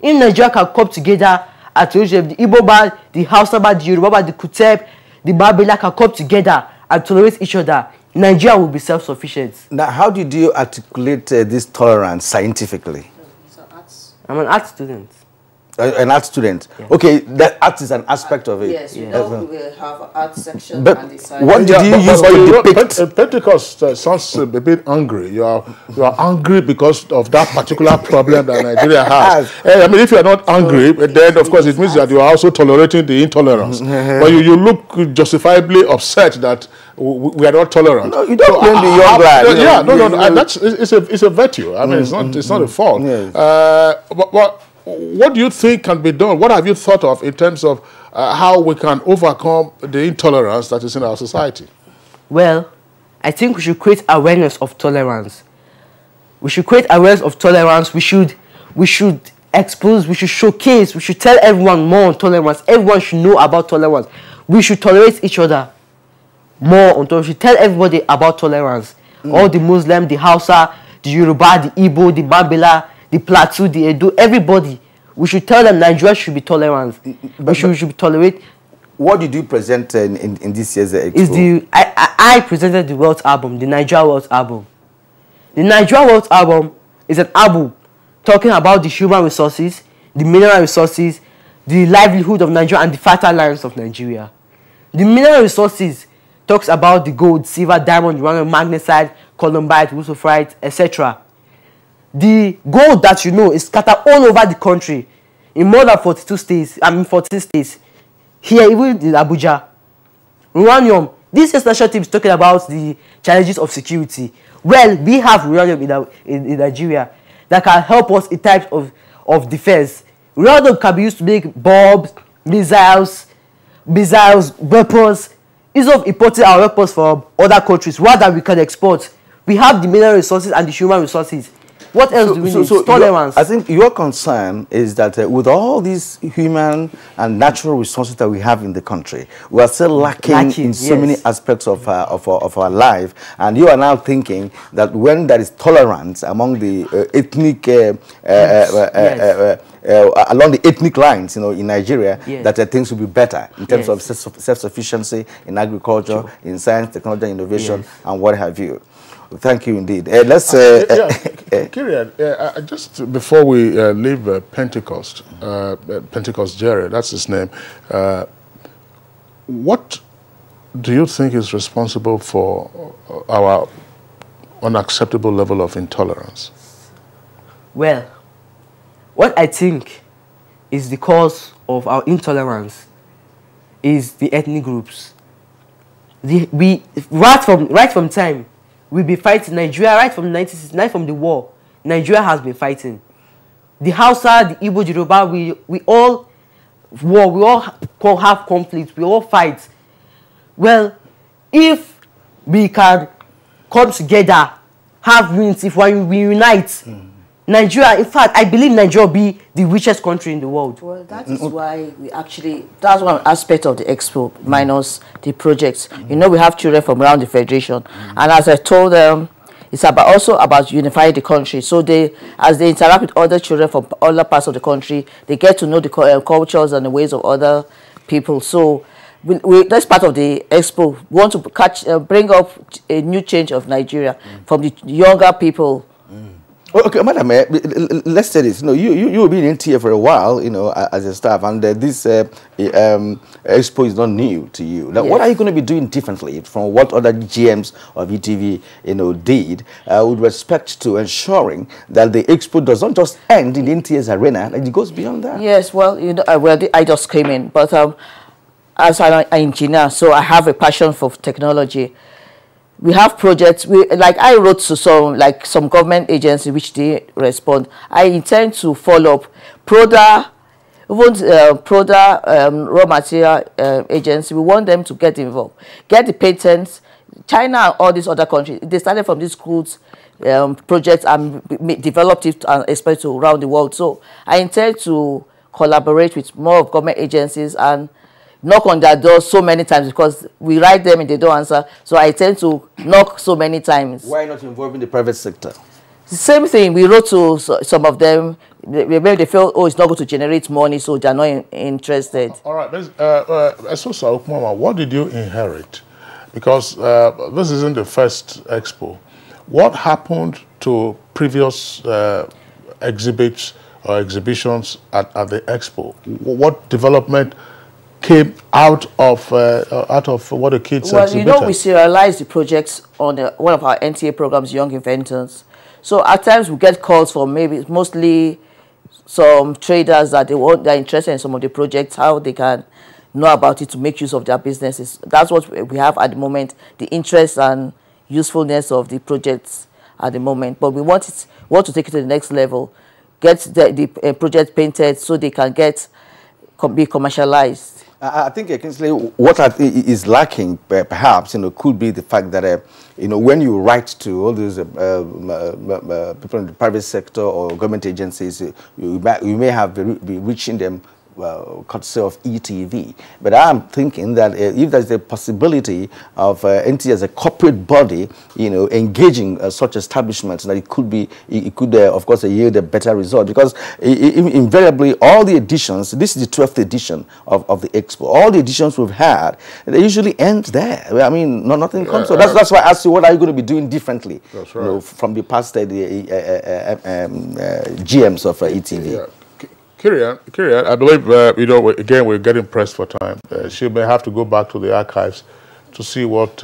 If Nigeria can come together at the Igbo man, the Hausa man, the Yoruba man, the Kuteb, the Mambila can come together and tolerate each other, Nigeria will be self-sufficient. Now, how did you articulate this tolerance scientifically? I'm an art student. An art student. Yeah. Okay, that art is an aspect of it. Yes, we have an art section. But and the what did you use to depict? Pentecost sounds a bit angry. You are angry because of that particular problem that Nigeria has. I mean, if you are not angry, then of course it means that you are also tolerating the intolerance. But you look justifiably upset that we are not tolerant. No, you don't blame the young lad. Yeah, no. That's it's a virtue. I mean, it's not a fault. Yes. But what do you think can be done? What have you thought of in terms of how we can overcome the intolerance that is in our society? Well, I think we should create awareness of tolerance. We should create awareness of tolerance. We should expose, we should showcase, we should tell everyone more on tolerance. Everyone should know about tolerance. We should tolerate each other more on tolerance. We should tell everybody about tolerance. All the Muslim, the Hausa, the Yoruba, the Igbo, the Mambila, the Plateau, the Edo, everybody. We should tell them Nigeria should be tolerant. We should be tolerate. What did you present in this year's expo? I presented the Wealth album, the Nigeria Wealth album. The Nigeria Wealth album is an album talking about the human resources, the mineral resources, the livelihood of Nigeria, and the fertile lands of Nigeria. The mineral resources talks about the gold, silver, diamond, uranium, magnesite, columbite, wolframite, etc. The gold that you know is scattered all over the country in more than 42 states, 14 states. Here, even in Abuja. Uranium. This special team is talking about the challenges of security. Well, we have uranium in Nigeria that can help us in types of defense. Uranium can be used to make bombs, missiles, weapons. Instead of importing our weapons from other countries, rather we can export. We have the mineral resources and the human resources. What else do we need? Tolerance. I think your concern is that with all these human and natural resources that we have in the country, we are still lacking in so many aspects of our life. And you are now thinking that when there is tolerance among the ethnic, along the ethnic lines, in Nigeria, that things will be better in terms of self-sufficiency in agriculture, in science, technology, innovation, and what have you. Thank you indeed. Let's. Kirian, just before we leave Pentecost Jerry, that's his name. What do you think is responsible for our unacceptable level of intolerance? Well, what I think is the cause of our intolerance is the ethnic groups. Right from time. We've been fighting Nigeria right from the 1969, from the war. Nigeria has been fighting. The Hausa, the Igbo, the Yoruba, we all war, we all have conflict, we all fight. Well, if we can come together, have unity, if we unite, Nigeria, in fact, I believe Nigeria will be the richest country in the world. Well, that is why that's one aspect of the expo, minus the projects. We have children from around the federation. And as I told them, it's also about unifying the country. So as they interact with other children from other parts of the country, they get to know the cultures and the ways of other people. So that's part of the expo. We want to bring up a new change of Nigeria from the younger people. Okay, madam, let's say this. You've been in TF for a while, as a staff, and this expo is not new to you. Now, what are you going to be doing differently from what other GMs of ETV, did with respect to ensuring that the expo does not just end in the NTS arena, and it goes beyond that? Yes, well, I just came in, but as an engineer, so I have a passion for technology. We have projects. I wrote to some government agency which they respond. I intend to follow up Proda, raw material agency. We want them to get involved, get the patents, China and all these other countries, they started from these schools projects and developed it and expect to around the world. So I intend to collaborate with more of government agencies and knock on their doors so many times, because we write them and they don't answer. So I tend to knock so many times. Why not involving the private sector? Same thing. We wrote to some of them. Maybe they feel, oh, it's not going to generate money, so they're not interested. All right. What did you inherit? Because this isn't the first expo. What happened to previous exhibits or exhibitions at the expo? What development came out of what the kids exhibited? Well, we serialized the projects on one of our NTA programs, Young Inventors. So at times we get calls from mostly some traders that they're interested in some of the projects, how they can know about it to make use of their businesses. That's what we have at the moment, the interest and usefulness of the projects at the moment. But we want to take it to the next level, get the project painted so they can be commercialized. I think, Kingsley, what is lacking, perhaps, could be the fact that, when you write to all those people in the private sector or government agencies, you may have be reaching them courtesy of ETV. But I'm thinking that if there's a possibility of NT as a corporate body, engaging such establishments, that it could of course yield a better result, because invariably all the editions, this is the 12th edition of the expo, all the editions we've had, they usually end there. I mean, nothing comes. So that's why I asked you, what are you going to be doing differently? That's right. From the past GMs of ETV. Yeah. Kirian, I believe, again, we're getting pressed for time. She may have to go back to the archives to see what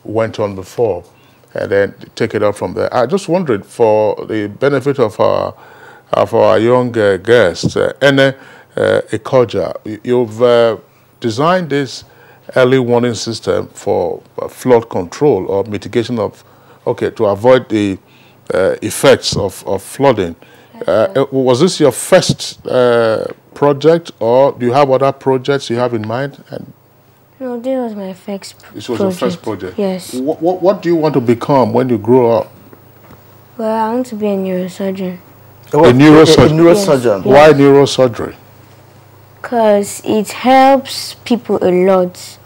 went on before and then take it up from there. I just wondered, for the benefit of our young guests, Ene Ikoja, you've designed this early warning system for flood control or mitigation of, to avoid the effects of flooding. Was this your first project, or do you have other projects you have in mind? No, this was my first project. This was your first project? Yes. What do you want to become when you grow up? Well, I want to be a neurosurgeon. A neurosurgeon? Neurosurgeon. Yes. Why neurosurgery? Because it helps people a lot.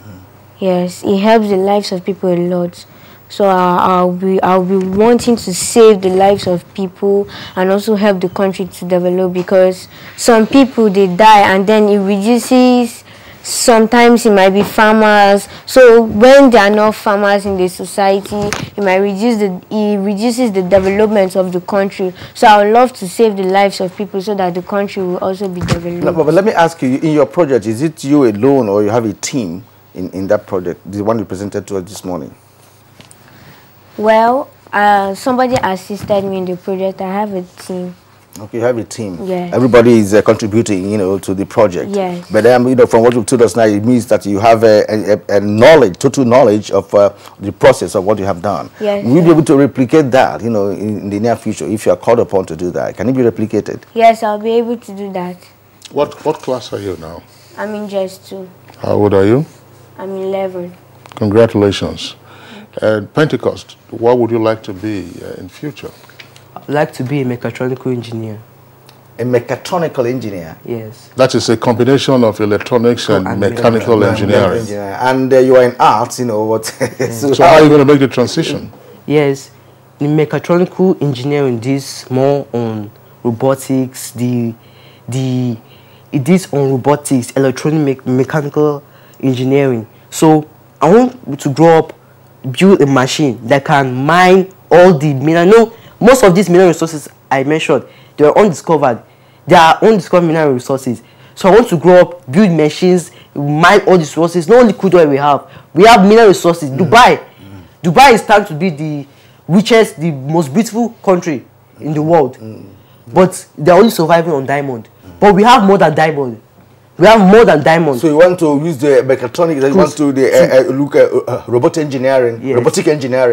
Yes, it helps the lives of people a lot. So I'll be wanting to save the lives of people and also help the country to develop, because some people, they die and then it reduces, sometimes it might be farmers. So when there are not farmers in the society, it might reduces the development of the country. So I would love to save the lives of people so that the country will also be developed. No, but let me ask you, in your project, is it you alone or you have a team in that project, the one you presented to us this morning? Well, somebody assisted me in the project. I have a team. Okay, you have a team. Yes. Everybody is contributing, to the project. Yes. But from what you've told us now, it means that you have a knowledge, total knowledge of the process of what you have done. Yes. Will you be able to replicate that, in the near future, if you are called upon to do that? Can it be replicated? Yes, I'll be able to do that. What class are you now? I'm in JS2. How old are you? I'm 11. Congratulations. And Pentecost, what would you like to be in future? I'd like to be a mechatronical engineer. A mechatronical engineer? Yes. That is a combination of electronics and mechanical engineering. And you are in arts, what? So how are you going to make the transition? Yes. In mechatronical engineering, this more on robotics, it is on robotics, electronic mechanical engineering. So I want to grow up, build a machine that can mine all the mineral. No, most of these mineral resources I mentioned, they are undiscovered. They are undiscovered mineral resources. So I want to grow up, build machines, mine all these resources. Not only crude oil we have mineral resources. Dubai is starting to be the richest, the most beautiful country in the world. But they're only surviving on diamond. But we have more than diamond. We have more than diamonds. So you want to use the mechatronics, you want to look at robotic engineering,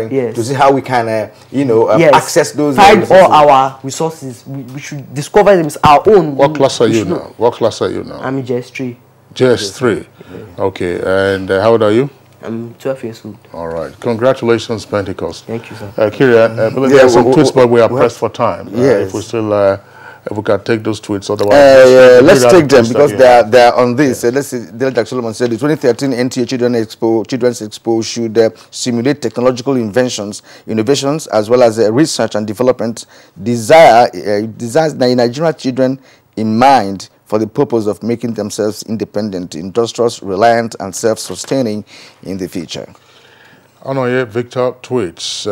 to see how we can, access those. Find all our resources. We should discover them as our own. What class are you now? What class are you now? I'm in JS3. JS3. Okay. And how old are you? I'm 12 years old. All right. Congratulations, Pentecost. Thank you, sir. Kirian, I believe there are some tweets, but we are pressed for time. Yes. If we still, if we can take those tweets, otherwise... let's take them because they are on this. Let's see, Delta Solomon said the 2013 NTA Children's Expo should simulate technological innovations, as well as research and development desires Nigerian children in mind for the purpose of making themselves independent, industrious, reliant, and self-sustaining in the future. Onoye Victor tweets,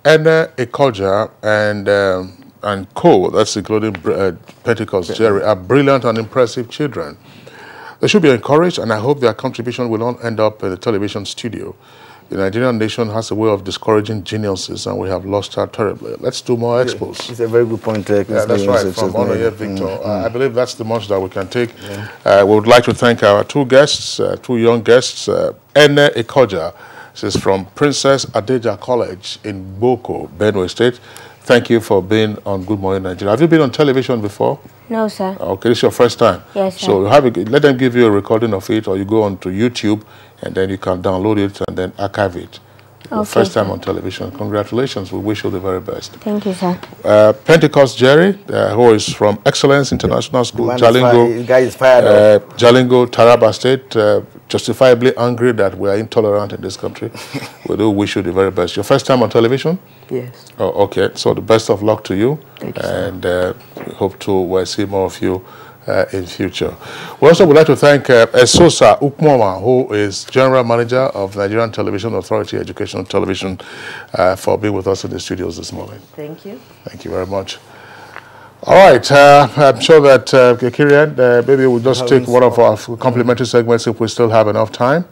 Ene Ikoja and co, that's including Pentecost Jerry, are brilliant and impressive children. They should be encouraged, and I hope their contribution will not end up in the television studio. The Nigerian nation has a way of discouraging geniuses, and we have lost her terribly. Let's do more expos. It's a very good point. Yeah, that's right, from Onoye Victor. I believe that's the much that we can take. We would like to thank our two guests, two young guests. Ene Ikoja, she's from Princess Adeja College in Boko, Benue State. Thank you for being on Good Morning Nigeria. Have you been on television before? No, sir. Okay, this is your first time? Yes, sir. So let them give you a recording of it, or you go on to YouTube, and then you can download it and then archive it. Your first time on television. Congratulations. We wish you the very best. Thank you, sir. Pentecost Jerry, who is from Excellence International School, Jalingo, guy is fired Jalingo, Taraba State, justifiably angry that we are intolerant in this country. We do wish you the very best. Your first time on television? Yes. Oh, okay. So the best of luck to you. Thank you, and we hope to see more of you in future. We also would like to thank Esosa Ukmoma, who is General Manager of Nigerian Television Authority Educational Television, for being with us in the studios this morning. Thank you. Thank you very much. All right, I'm sure that Kirian, maybe we'll just take one of our complimentary segments if we still have enough time.